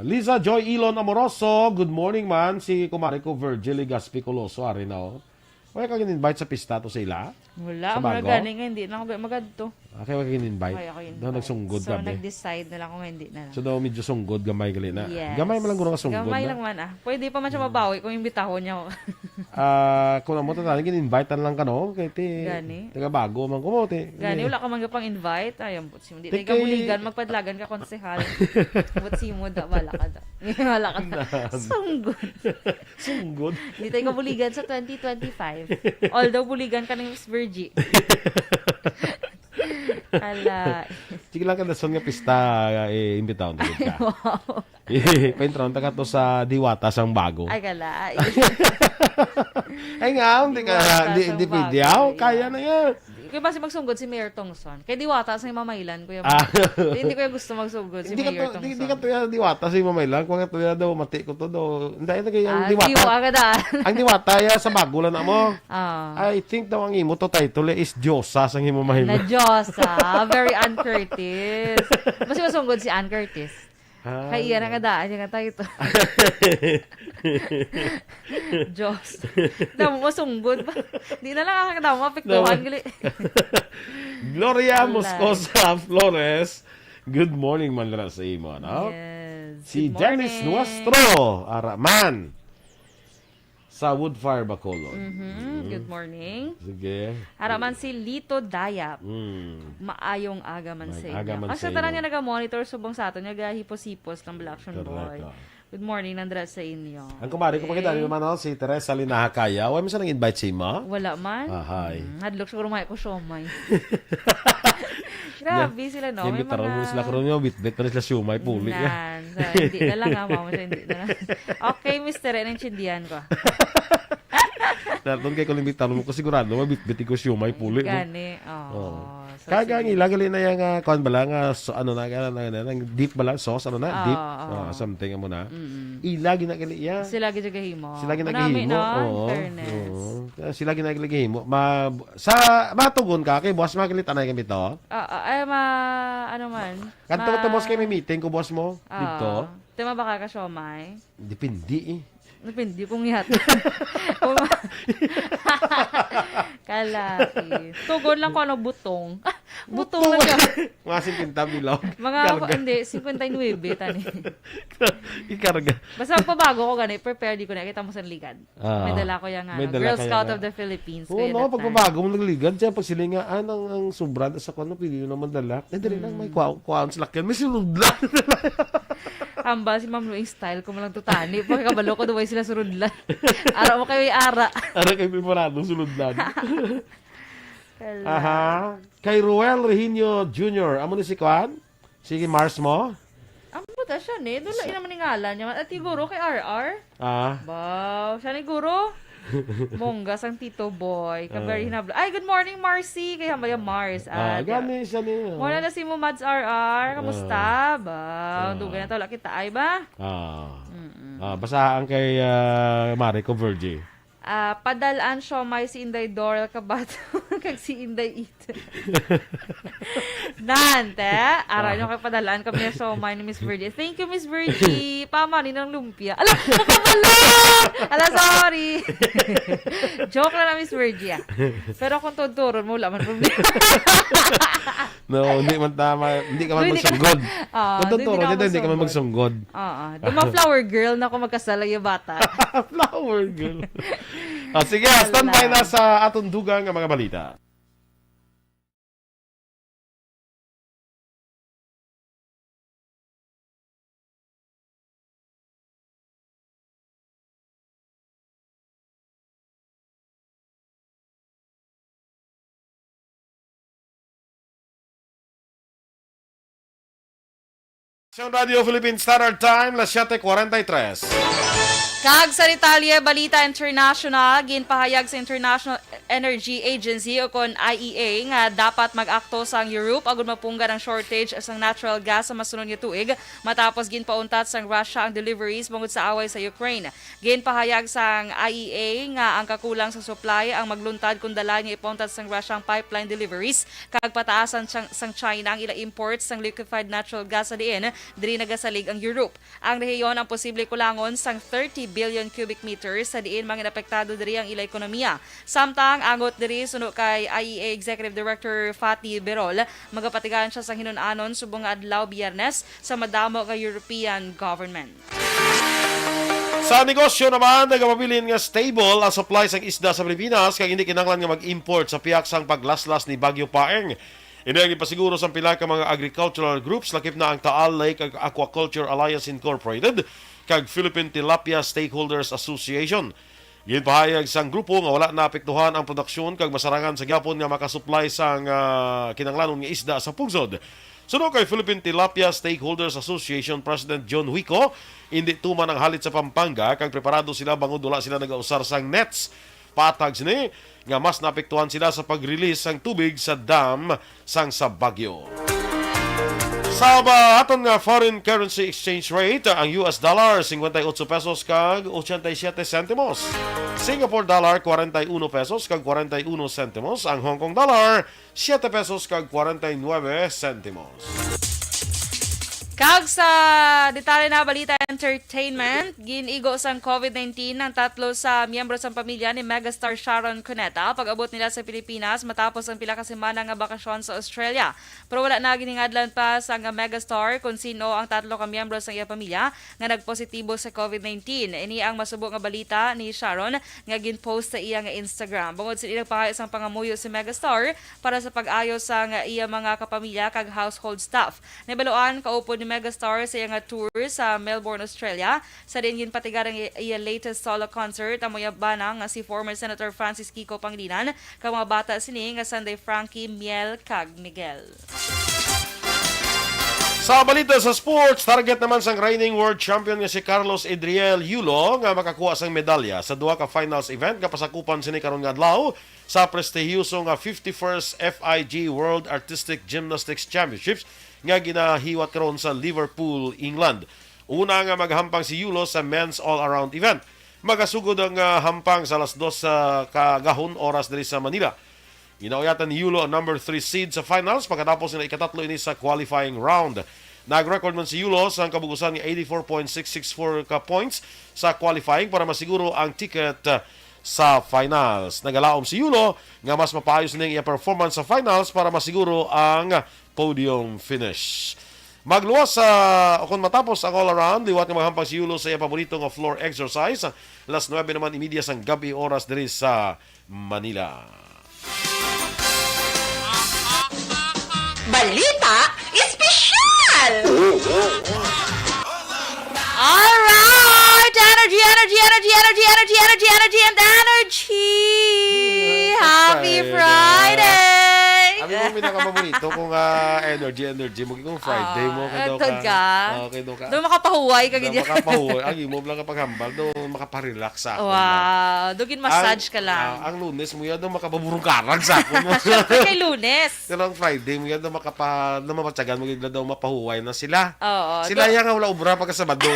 Liza Joy Elon Amoroso, good morning man. Si kumare ko Virgil Gaspi Coloso ari na oh. Wala ka gin-invite sa pista to sa ila? Wala, sa mga bago? gani nga hindi na ako magadto. Okay, wag gin-invite. Kaya ako yun. Daw nagsunggod So, gabi. nag-decide na lang kung hindi na lang. So daw medyo sunggod gamay gali na. Yes. Gamay man lang guro ka sunggod Gamay na. lang man Pwede pa man siya mabawi kung imbitahon niya ako. Kung amo ta gin-invite lang ka no kay ti. Gani. Taga bago man ko mo ti. Gani, wala ka man pang invite. Ayun, putsi mo. Di tayo Tiki. ka buligan, magpadlagan ka konsehal. Putsi mo, wala ka da. Wala ka da. Sunggod. Sunggod. Di tayo ka buligan sa 2025. Although buligan ka ng Miss Virgie. Ala. Sige lang ka na nga pista imbitaon ta ka. Wow. Paintron ta ka to sa Diwata sang bago. Ay, kala. Ay nga, hindi pwede kaya na yan. Kaya basi magsunggod si Mayor Tongson. Kay Diwata sa Mamaylan, kuya. Hindi ko yung gusto magsunggod si Mayor Tongson. Hindi ka tuya Diwata sa Mamaylan. Kung ka tuya daw, mati ko to daw. Hindi ka yung Diwata. Diwa ka da. Ang Diwata ya sa bago lang na mo. I think daw ang imo to title is Diyosa sa imo Mamaylan. Na Diyosa. Very Ann Curtis. Basi masunggod si Ann Curtis. Kaya iyan ang kadaan niya nga tayo ito. Diyos. Damo mo sunggod ba? Di na lang kakadamo mapiktuhan. Gloria Moscosa Flores. Good morning man lang sa imo, no? Yes. Si Dennis Nuestro Araman sa Woodfire Bacolod. Good morning. Sige. Haraman si Lito Dayap. Maayong aga man sa inyo. Ang sa tanan niya naga-monitor subong sa aton, nag-hipos-hipos ng Black Action Boy. Good morning, Nandra sa inyo. Ang kumari ko pakita naman si Teresa Linahakaya. Wala mo siya nang-invite si Ima? Wala man. Hi. Hadlok siguro may ko siomay. Grabe sila, no? May mga... sila karoon nyo, bit-bit na sila siumay, puli. Hindi na lang, mama siya, hindi na lang. Okay, Mr. Ren, ang chindihan ko. Doon kay Kulimbit, tanong ko sigurado, mabit-bit ko siumay, puli. Gani, So, kaya ilagali na yung kuan bala nga deep bala sauce deep something mo na ilagi na gali ya sila gid gahimo sila gid nagahimo sila ginaglagay mo. Sa matugon ka kay boss makilit anay kami to. Ano man. Kanto to boss kay may meeting ko boss mo dito. Tema ba ka siomay? Depende eh. Depende kung yat. Kalaki. Tugon lang ko ano butong. Butong lang ka. Mga 50 bilog. Hindi, 59 tani. Ikarga. Basta pabago ko gani, prepare di ko na kita mo sa ligad. May dala ko yung Girl Scout of the Philippines. Oo, no, pag pabago mo nagligad, siya pag silingaan ang sobrang sa kano, pili naman dala. Dali lang, may kuwaon sa lakyan. May sunod lang. Hamba si Ma'am Louie style ko malang tutani. Pagkabalo ko, duway sila sunod lang. Araw mo kayo ara. Ara kayo preparado, sunod lang. Aha. Kay Ruel Reginio Jr. Amo ni si Kwan? Sige, Mars mo? Ang puta siya ni. Doon lang naman ngalan niya. At siguro kay RR. Wow. Siya ni guro. Monggas ang Tito Boy. Kabari hinabla. Ay, good morning, Marcy. Kaya ba yung Mars? Gani siya ni. Muna na si mo, Mads RR. Kamusta? Ba? Dugay na to. Laki taay ba? Basahan kay Mare Converge. Padalaan siya may si Inday Doral Kabato kag si Inday Ito. Nante, araw nyo kay padalaan kami sa may ni Miss Virgie. Thank you, Miss Virgie. Pamani ng lumpia. Ala, nakabalon! Ala, sorry. Joke lang na, Miss Virgie. Pero kung tuturon mo, wala man problema. No, hindi man tama. Hindi ka man magsunggod. Kung tuturon nito, hindi ka man magsunggod. Duma flower girl na ako magkasala yung bata. Flower girl. Sige, standby na sa atong dugang mga balita. Sa Radio Philippine Standard Time, las 7:43. Kag sa Italia, Balita International, ginpahayag sa International Energy Agency o kon IEA nga dapat mag-akto sa Europe agud mapunggan ang shortage sa natural gas sa masunod nga tuig matapos ginpauntat sang Russia ang deliveries bungod sa away sa Ukraine. Ginpahayag sa IEA nga ang kakulang sa supply ang magluntad kung dala nga ipauntat sang Russia ang pipeline deliveries kag pataasan sang China ang ila imports sang liquefied natural gas sa diin diri nagasalig ang Europe. Ang rehiyon ang posible kulangon sang 30 billion cubic meters sa diin mga apektado diri ang ila ekonomiya. Samtang angot diri suno kay IEA Executive Director Fatih Birol, magapatigan siya sa hinunanon subong adlaw Biyernes sa madamo nga European government. Sa negosyo naman, nagapabilin nga stable ang supply sang isda sa Pilipinas kag hindi kinahanglan nga mag-import sa piyak sang paglaslas ni Bagyo Paeng. Ini ang ipasiguro sa pila ka mga agricultural groups lakip na ang Taal Lake Aquaculture Alliance Incorporated kag Philippine Tilapia Stakeholders Association. Ginpahayag sang grupo nga wala naapektuhan ang produksyon kag masarangan sa gyapon nga makasupply sang kinahanglanon nga isda sa pugsod. Suno kay Philippine Tilapia Stakeholders Association President John Huico, hindi tuman ang halit sa Pampanga kag preparado sila bangod wala sila nagausar sang nets. Patag sini nga mas naapektuhan sila sa pag-release sang tubig sa dam sang sa Baguio. Sa aton nga foreign currency exchange rate, ang US dollar 58 pesos kag 87 centimos. Singapore dollar 41 pesos kag 41 centimos. Ang Hong Kong dollar 7 pesos kag 49 centimos. Kag sa detalye na balita entertainment, ginigo sang COVID-19 ng tatlo sa miyembro sa pamilya ni megastar Sharon Cuneta pag-abot nila sa Pilipinas matapos ang pila ka semana nga bakasyon sa Australia. Pero wala na giningadlan pa sa megastar kung sino ang tatlo ka miyembro sa iya pamilya nga nagpositibo sa COVID-19. Ini ang masubo nga balita ni Sharon nga ginpost sa iya nga Instagram. Bungod sa ilang pangayos ang pangamuyo si megastar para sa pag-ayos sa iya mga kapamilya kag household staff. Nabaluan kaupo ni megastar sa iya nga tour sa Melbourne, Australia. Sa din ginpatigar ang iya latest solo concert ang moyabana nga si former Senator Francis Kiko Pangilinan kag mga bata sini nga Sunday Frankie, Miel kag Miguel. Sa balita sa sports, target naman sang reigning world champion nga si Carlos Edriel Yulo nga makakuha sang medalya sa duha ka finals event nga pasakupan sini karon nga adlaw sa prestihiyoso nga 51st FIG World Artistic Gymnastics Championships nga ginahiwat karon sa Liverpool, England. Una nga maghampang si Yulo sa men's all-around event. Magasugod ang hampang sa alas 2 sa kagahon oras diri sa Manila. Inauyatan ni Yulo ang number 3 seed sa finals pagkatapos na ikatatlo ini sa qualifying round. Nag-record man si Yulo sa kabugusan ng 84.664 ka points sa qualifying para masiguro ang ticket sa finals. Nagalaom si Yulo nga mas mapaayos ning iya performance sa finals para masiguro ang podium finish. Magluwas sa kung matapos ang all-around, liwat nga maghampang si Yulo sa iya paborito nga floor exercise. Alas 9 naman imidya sang gabi oras diri sa Manila. Balita Espesyal! Alright! Energy, energy, energy, energy, energy, energy, energy, and energy! Happy Friday! Ano mo pinaka-paborito kung energy mo kung Friday mo Tod ka. Okay, do ka. Doon makapahuway ka ganyan. Makapahuway. Ang imo lang kapag hambal, doon makaparelax sa ako. Wow. Dugin massage ka lang. Ang Lunes mo yan, doon makapaburong karag sa ako. Siyempre kay Lunes. Pero ang Friday mo yan, doon mapatsagan mo gigla daw mapahuway na sila. Oo. Sila yan nga wala ubra pagkasabado.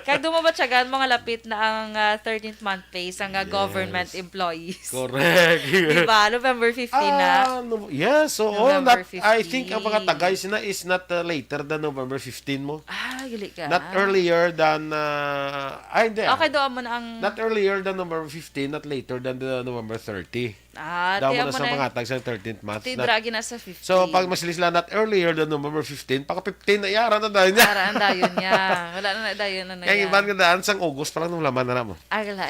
Kaya dumabatsagan mga lapit na ang 13th month pay sa government employees. Correct. Diba? November 15 na. Yes, so November 15. I think ang mga tagay sina is not later than November 15 mo. Gali ka. Not earlier than hindi. Okay, doon mo na ang Not earlier than November 15, not later than the November 30. Daw mo na sa mga tag sa 13th month. Tidragi na sa 15. So, pag masilis lang not earlier than November 15, paka 15 na yara na dahil niya. Yara na dayon niya. Wala na dayon na Kaya iban ka daan sang August, parang nung laman na mo. Agala.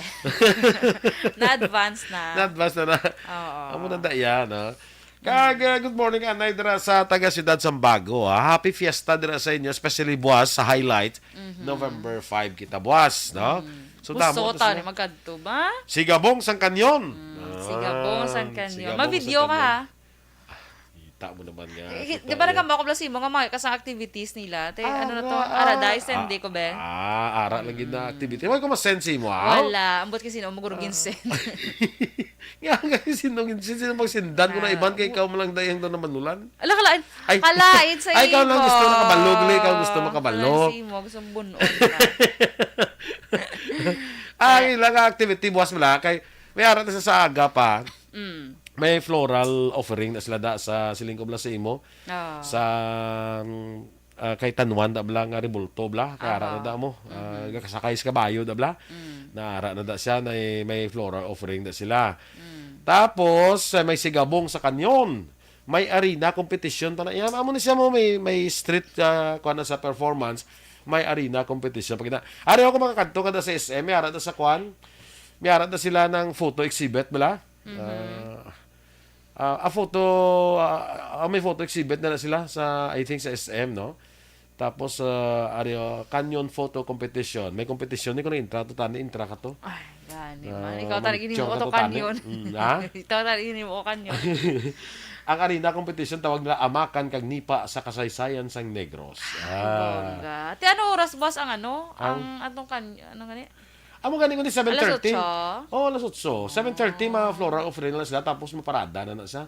Na-advance na. Na-advance na. Oo. Amo na daya, no? Good morning, Anay, dira sa taga-Siyudad Sambago. Happy Fiesta dira sa inyo, especially buwas sa highlight. November 5 kita buwas, no? So, gusto ko tayo magkadto ba? Sigabong sang kanyon. Sigabong sang kanyon. Sigabong Mag-video sang ka ha? Kita mo naman nga. Di ba nagkamakublasi mo nga mga kasang activities nila? Ano na to? Aradise, hindi ko ba? Ara lagi na activity. Wala ko masensi mo, ha? Wala. Ambot kasi no, magurugin sen. Nga sinong magsindan ko na iban kay ikaw malang dayang doon na manulan. Ala, kalain sa iyo. Ay, ikaw lang gusto makabalog. Ikaw gusto makabalog. Wala mo, gusto bunon Ay, lang activity buwas mo lang. Kay, may arat na sa aga pa. May floral offering na sila da sa Siling Kubla sa imo. Sa kay Tanwan da bla nga ribulto bla kara na da mo. Kasakay sa kabayo da bla. Naara na da siya na may floral offering da sila. Tapos may sigabong sa kanyon. May arena competition ta na. Yan amo ni siya mo may street kuan sa performance. May arena competition pag ari ako makakadto kada sa SM, may ara da sa kuan. May ara da sila ng photo exhibit bla. May photo exhibit na sila sa I think sa SM, no? Tapos canyon photo competition. May competition ni ko na intra to tani intra ka to. Ay, gani man. Ikaw tani gini mo to canyon. Ha? Ikaw tani gini mo canyon. Ang arena competition tawag nila Amakan kag Nipa sa kasaysayan sang Negros. Bongga. Ti ano oras boss ang ano? Ang atong ano gani? Amo gani ko ni 7:30. Alas 8. 7:30 mga floral offering na sila tapos maparada na sa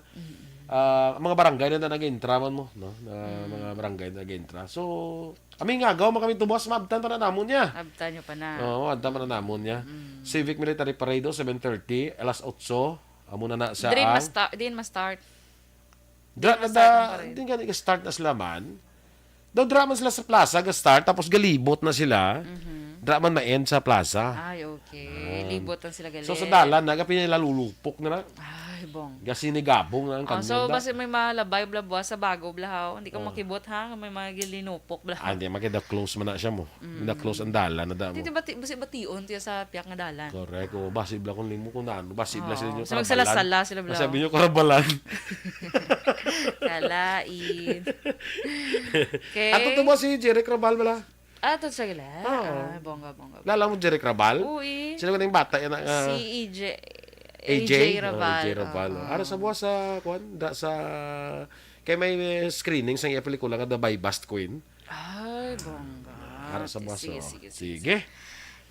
mga barangay na nag-intra man mo, no? Mga barangay na nag-intra. So, kami nga gaw kami tubos mabtan pa na namon niya. Abtan nyo pa na. Oo, abtan pa na namon niya. Civic Military Parade 7:30, alas 8. Amo na sa Din ma-start. Hindi nga start na sila man. Daw drama sila sa plaza, start tapos galibot na sila. Drama ma-end sa plaza. Ay, okay. Libot lang sila galit. So sa dalan, nagapinalulupok na. Ay, bong. Kasi nigabong na ang kanyon. So, basta may malabay blabwa sa bago blahaw. Hindi ka makibot ha. May mga gilinupok blahaw. Hindi, makida-close man na siya mo. Makida-close ang dalan na da mo. Hindi bation tiya sa piyak nga dalan. Correct. O, basibla kung limo kung naano. Basibla sila nyo karabalan. Magsala-sala sila blahaw. Masabi nyo karabalan. Kalain. Okay. Ato to ba si Jerry Crabal bala? Ito sa gila. Bongga. Lala mo Jerry Crabal? Uy. Sino ko na yung bata? Si AJ Raval. AJ Raval. Ara sa buwas sa, sa, kaya may screening sa iya pelikula nga The By Bust Queen. Ay, bongga. Ara sa buwas. Sige.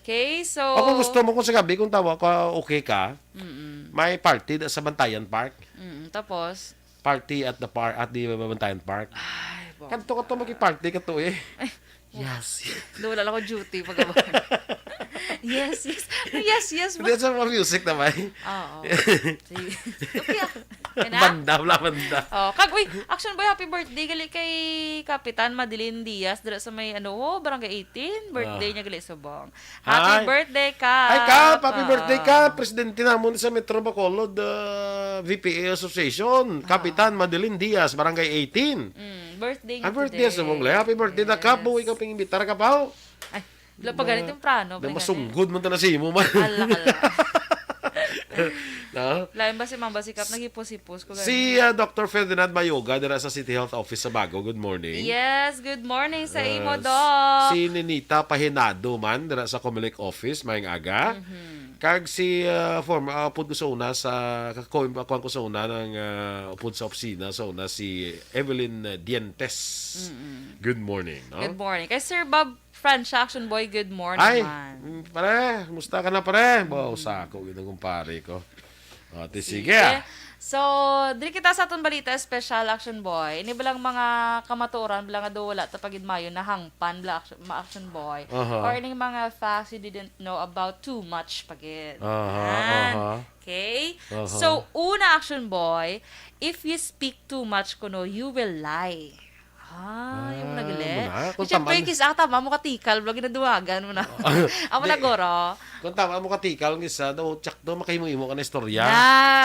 Okay, so... O kung gusto mo kung sa gabi, kung tawa ka, okay ka, may party sa Bantayan Park. Tapos? Party at the Bantayan Park. Ay, bongga. Kanto ka to, maki-party ka to eh. Yes. Doon wala lang ko duty pag Yes, yes. Yes, yes. Hindi sa mga music naman. Oo. Sige. Okay. Yan na. Banda, wala banda. Oh, kag uy, Action Boy, happy birthday gali kay Kapitan Madeline Diaz dira sa may Barangay 18. Birthday niya gali subong. Happy Ay. birthday ka. Ay, Kap, happy birthday, Kap. Presidente namon sa Metro Bacolod VPA Association. Kapitan Madeline Diaz, Barangay 18. Birthday niya Happy birthday sa mong Happy birthday na, Kap. Buhay ka pang-imbitar ka pa. Ay, pag ganit temprano. Masunggod mo ta na si mo man. Ala. No? Lain ba si Mamba Sikap? Nagipos-ipos ko. Si Dr. Ferdinand Mayoga dira sa City Health Office sa Bago. Good morning. Yes, good morning sa imo, Doc. Si Ninita Pahinado man dira sa Comelec Office mayong aga. Kag si upod ko sa una sa kuan ko sa una ng upod sa opisina sa una si Evelyn Dientes. Good morning, no? Good morning. Kay Sir Bob French Action Boy, good morning Ay, man. pare, musta ka na pare? Wow, sako gid ang kumpare ko. O, sige. So, dili kita sa atong balita special Action Boy. Ini bilang mga kamatuoran bilang nga wala ta pagid mayo na hangpan bla action Boy. Or ining mga facts you didn't know about too much pagid. Okay? So, una Action Boy, if you speak too much kuno, you will lie. Yung nagali. Siyempre, tama mo katikal, vlog ginaduwagan mo na. Amo na goro. Kung tama mo katikal, isa, daw, tsak daw, makahimo-imo ka na istorya.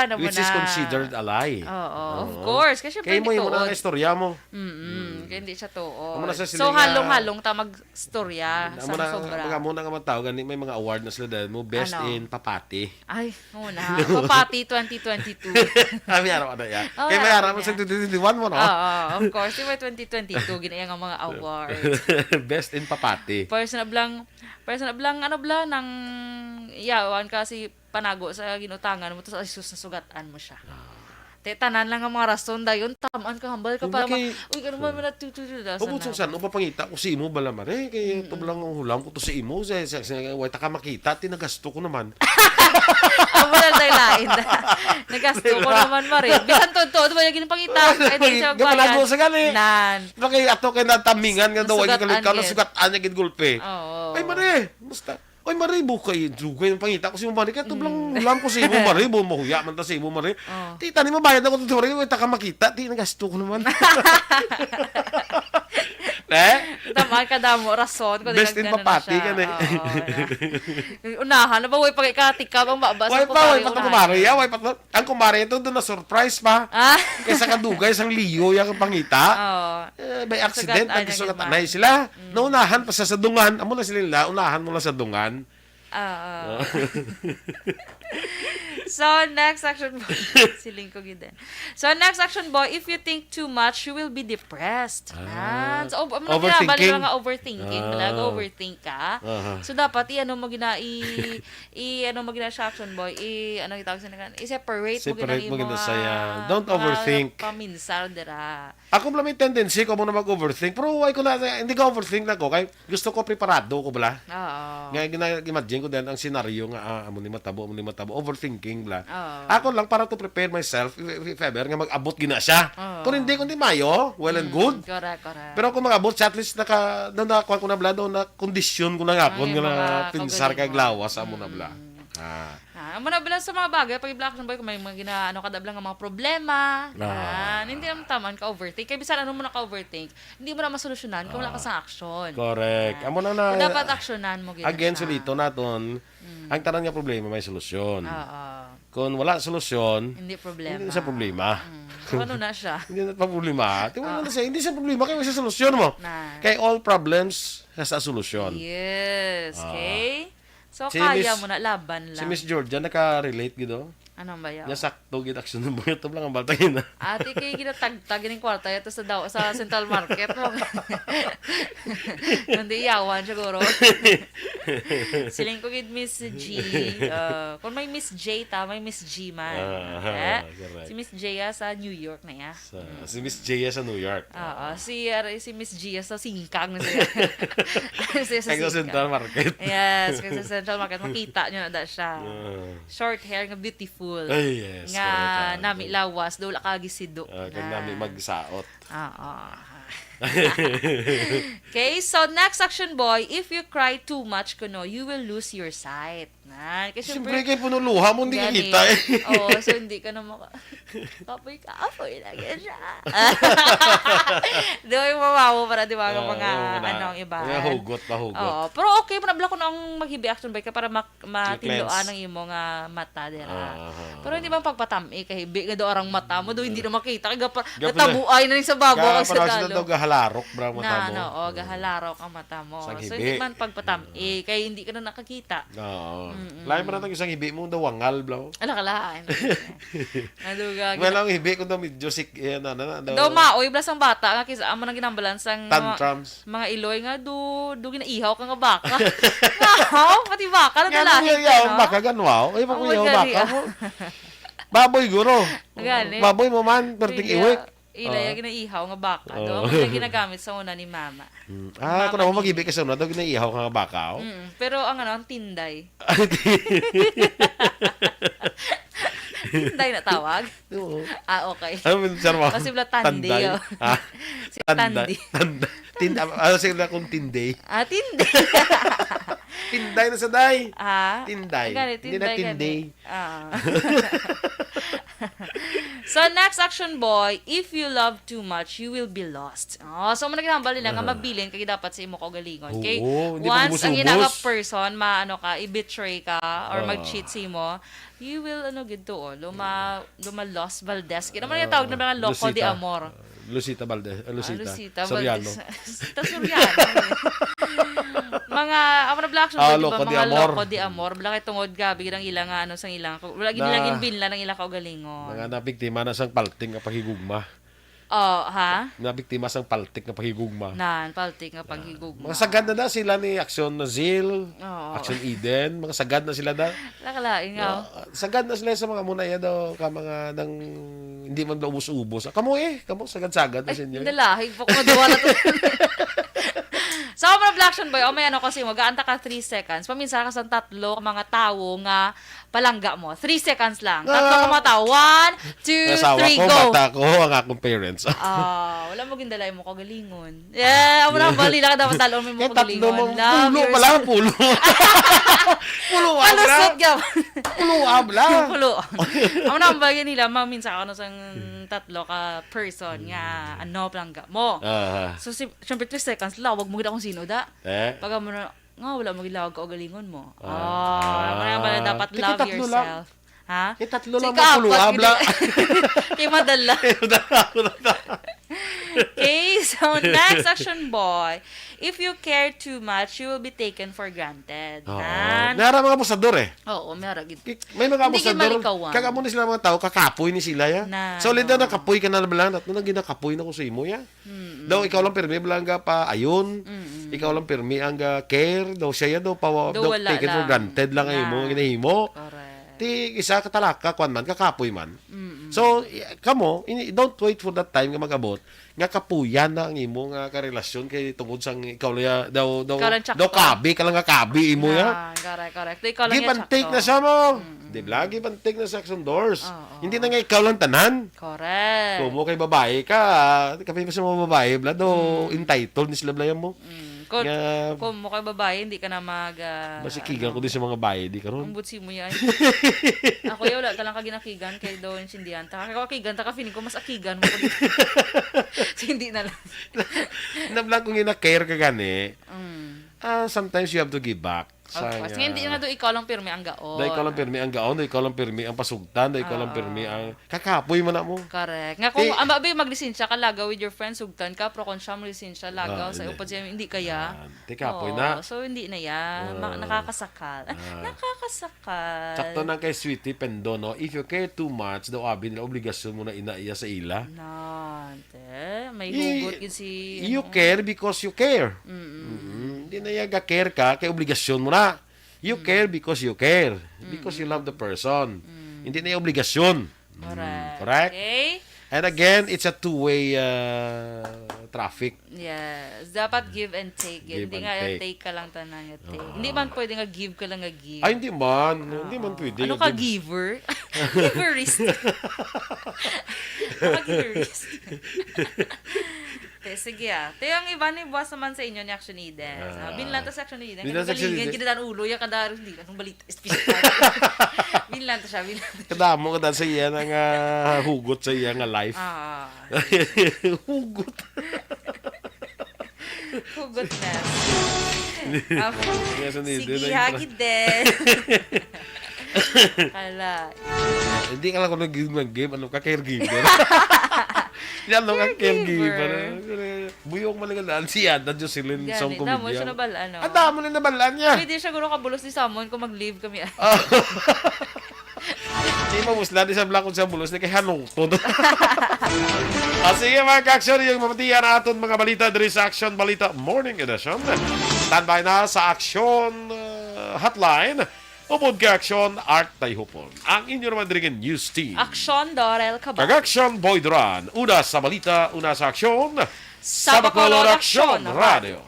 Naman which is considered a lie. Of course. Kasi syempre, kaya mo na istorya mo. Kaya hindi siya tuon. So, halong-halong ta mag-storya sa sobra. Mga muna nga matawag, may mga award na sila dahil mo, best in papati. Ay, muna. Papati 2022. Kami araw na yan. Kaya may araw mo sa 2021 mo, no? Oo, of course. Yung 2022, ginaya nga mga award. Best in papati. Personal blang, nang iyawan kasi panago sa ginutangan mo, tapos nasugatan mo siya. Tanan lang ang mga rason dayon, tamaan ka, hambal ka para uy, ano ba na tututuda. Pabutsong saan, upapangita ko si imo bala man. Kaya ito lang ang hulam ko to si imo. Way ta ka makita, tinagasto ko naman. Amo na lain. Nagasto ko naman ma rin. Bisan todo ba yung ginapangita? Ay, di siya magbayan. Gamanago sa gani. Nan. Kaya ato kay natamingan nga daw, ay kalit ka, nasugatan niya gulpe. Ay, mare, musta? Oy, Mari, bukay, dugay ng pangita ko si Mari. Kaya ito lang ulam ko si Imo Mari. Buong mahuya man ta si Imo Mari. Tita, ni mabayad ako ito, Mari. Ita ka makita. Di, nagasto ko naman. Tama ka damo, rason. Best in papati ka na. Unahan, na ba, way pagkakatikab ang babas ng kumari. Way kumari. Ang kumari, ito doon na surprise pa. Kaysa kadugay, isang liyo yung pangita. May accident, nagkasugat anay sila. Naunahan pa sa sadungan. Amo na sila, unahan mo na sa dungan. So, next action boy. Siling ko gid. So, next action boy, if you think too much, you will be depressed. So, overthinking. Nga overthinking. Overthink ka. So, dapat ano mo gina ano mo gina sa action boy, ano itawag sa nakan? I-separate mo gina saya. Don't overthink. Paminsal dira. Ako may tendency ko mo na mag-overthink. Pero hindi ko overthink na ko. Kaya gusto ko preparado ko bala. Nga imagine ko din ang senaryo nga amo ni matabo. Overthinking bla. Ako lang para to prepare myself if ever nga mag-abot gina siya. Kung hindi mayo, well and good. Correct. Pero kung mag-abot siya, at least nakakuha ko na bla doon na kondisyon ko na nga kung nga pinsar kag lawas amo na bla. Amo na bala sa mga bagay pag i-black boy kung may mga kadablang nga mga problema. Hindi naman taman ka overthink. Kaya bisan ano mo na ka overthink, hindi mo na masolusyonan kung wala ka sa action. Correct. Amo na dapat aksyonan mo gina. Again sulito naton. Ang tanang nga problema may solusyon. Kung wala solusyon, hindi problema. Hindi siya problema. Ano na siya? Hindi na pa problema. Hindi siya problema kaya may solusyon mo. Kaya all problems has a solution. Yes. Okay? So, kaya mo na, laban lang. Si Miss Georgia, naka-relate gito? Anong ba yan? Niya sakto, gid action ng buhay. Ito lang ang baltangin na. Ate, kayo ginatagtag ng kwarta ito sa Central Market. Hindi iyawan, siguro. Siling ko gid Miss G. Kung may Miss J may Miss G man. Si Miss J sa New York na ya. Si Miss J sa New York. Si Miss G sa Singkang na siya. Kaya sa Central Market. Yes, kaya sa Central Market. Makita nyo na siya. Short hair, nga beautiful. Ay, yes. Nga nami lawas, doon lakagi sido. Kaya nami magsaot. Oo. Okay, so next action boy, if you cry too much kuno, you will lose your sight. Kasi Siyempre kayo punuluha mo, hindi ka kita eh. Oo, so hindi ka na kapoy lang yan siya. Doon yung mawawo para di ba mga anong iba. Mga hugot. Oo, pero okay, panabla ko nang maghibi action boy ka para matindoan ang imo nga mata dira. Pero hindi bang pagpatami kahibi nga do arang mata mo do hindi na makita kay gatabuay na ning sa babaw sa Para sila daw gahalarok bra mata mo. Oo, gahalarok ang mata mo. So hindi man pagpatami kay hindi ka na nakakita. Oo. Lain man ang isang hibi mo daw wangal bro. Ala kalain. Naduga. Wala ang hibi ko daw medyo daw maoy blas ang bata nga kisa amo nang ginambalan sang tantrums. Mga iloy nga do ginaihaw ka nga baka. Wow, pati baka na dalahi. Nga baka ganwaw. Ay pakuyaw baka mo. Baboy guro. Baboy mo man perting iwik. Ilaya ginaihaw nga baka. Do ang ginagamit sa una ni mama. Kung ako mag-ibig kasi una daw ginaihaw ka nga baka. Pero ang ang tinday. Tinday na tawag? Oo. Okay. Kasi wala tanday. Si Tandy. Sila kung tinday. Tinday. Tinday na sa day. Tinday. Hindi na tinday. So, next action boy, if you love too much, you will be lost. So, managinambal nila nga mabilin kaya dapat sa imo kaugalingon. Okay? Once ang ginanga person, i-betray ka, or mag-cheat sa imo, you will, Los Valdez. Kaya naman yung tawag na mga Loco de Amor. Lucita Valdez. Lucita. Soriano. Mga black action boy, diba? Mga Loco de Amor. Wala kay tungod gabi ng ilang sang ilang. Wala ginilagin binla ng ilang kaugalingon. Mga nabiktima na sang palting nga paghigugma. Nabiktima sang paltik nga paghigugma. Paltik nga paghigugma. Mga sagad na sila ni Action Nazil, Action Eden, mga sagad na sila da. Lakalain nga. Sagad na sila sa mga munaya daw ka mga nang hindi man daw ubos-ubos. Kamo sagad-sagad na sinyo. Dalahig po ko duwa na to. So, mga black action boy, may kasi mo, gaanta ka 3 seconds. Paminsan ka sa 3 mga tao nga palangga mo. 3 seconds lang. 3 ka mga tao. 1, 2, 3, go! Mata ko, ang akong parents. Wala mo gindalay mo kagalingon. Amo na, bali lang ka dapat talon mo kagalingon. Pulo pala, pulo. Pulo abla. Pulo abla. Pulo. Amo na, bagay nila, minsan ako sa 3 ka person nga, palangga mo. So, syempre 3 seconds lang, wag mo gina kung sino da. Pag mo na, wala mo gilawag ka o galingon mo. Dapat love yourself. Ha? 3 lang mo abla. Kay madala. Okay, so next action boy. If you care too much, you will be taken for granted. Nara mga abusador Oo, may ragid. May mga abusador. Kagamo na sila mga tao, kakapoy ni sila ya. So, lida na kapoy ka na lang, at nung ginakapoy na ko sa imo ya. Daw, ikaw lang pirmi, balanga pa ayon. Ikaw lang pirmi ang care. Daw, siya daw, taken for granted lang ang imo, ginahimo. Ti isa katalaka kwan man kakapoy man. So kamo don't wait for that time nga magabot nga kapuyan na ang imo nga karelasyon kay tungod sang ikaw ya daw kabi ka lang nga kabi imo ya. Correct. Ikaw lang ya. Take na siya mo. Di lagi take na section doors. Hindi na nga ikaw lang tanan. Correct. Kung mo kay babae ka, kapay pa sa mga babae bla do entitled ni sila blayan mo. Kung mo kay babae, hindi ka na masikigan ko din sa mga babae, di karon. Ang butsi mo yan. Ako wala ka lang kaginakigan kay doon sindihan. Taka akigan, feeling ko mas akigan mo. So, hindi na lang. Nablang kung ina-care ka gani, sometimes you have to give back. Of course. Hindi nga doon ikaw lang pirmi ang gaon. Ikaw lang pirmi ang gaon, ikaw lang pirmi ang pasugtan, ikaw lang pirmi ang kakapoy mo na mo. Correct. Nga kung maglisensya ka lagaw with your friends, sugtan ka, pero kung siya maglisensya lagaw sa upad siya, hindi kaya. Kapoy na. So, hindi na yan. Nakakasakal. Nakakasakal. Sakto nang kay Sweetie Pendo, no? If you care too much, daw abi nila obligasyon mo na inaiya sa ila. May hugot yun si... You care because you care. Hindi na yaga care ka, kay obligasyon mo na. You care because you care. Because you love the person. Hindi na yung obligasyon. Correct? Okay. And again, it's a two-way traffic. Yes. Dapat give and take. Hindi nga take ka lang tanan nga take. Hindi man pwede nga give ka lang nga give. Ay, hindi man. Hindi man pwede. Ano ka giver? Giverist. Giverist. sige Ito yung iba ni boss naman sa inyo ni Action Eden. Binlan to sa Action Eden. Binlan sa Action Kagalingan, Eden. kinadan ulo, yung kadaro, hindi, anong balita, special. Binlan to siya. Kadamo ka sa iya nga hugot sa iya nga life. Hugot. Hugot na. Yes, Sige, hagid din. Kala. Hindi ka lang kung nag-game, ano ka, caregiver. Yan, ano ka, caregiver. Buyong malingalaan siya, na Jocelyn sa Gani, damo siya komedya. nabalaan. Ang damo na nabalaan niya. Pwede siya guro kabulos ni Samon kung mag-leave kami. Hindi mamusla, di sa vlog kung sa bulos, ni kay Hanungtod. Sige mga ka-action, yung mamatiyan natin mga balita diri sa Action Balita Morning Edition. Standby na sa Action Hotline. Upod ka Action, Art Tayhupon. Ang inyo naman diri news team. Action Dorel Cabal. Kag-Action Boy Duran. Una sa balita, una sa aksyon. Sa Bacolod Action Radio.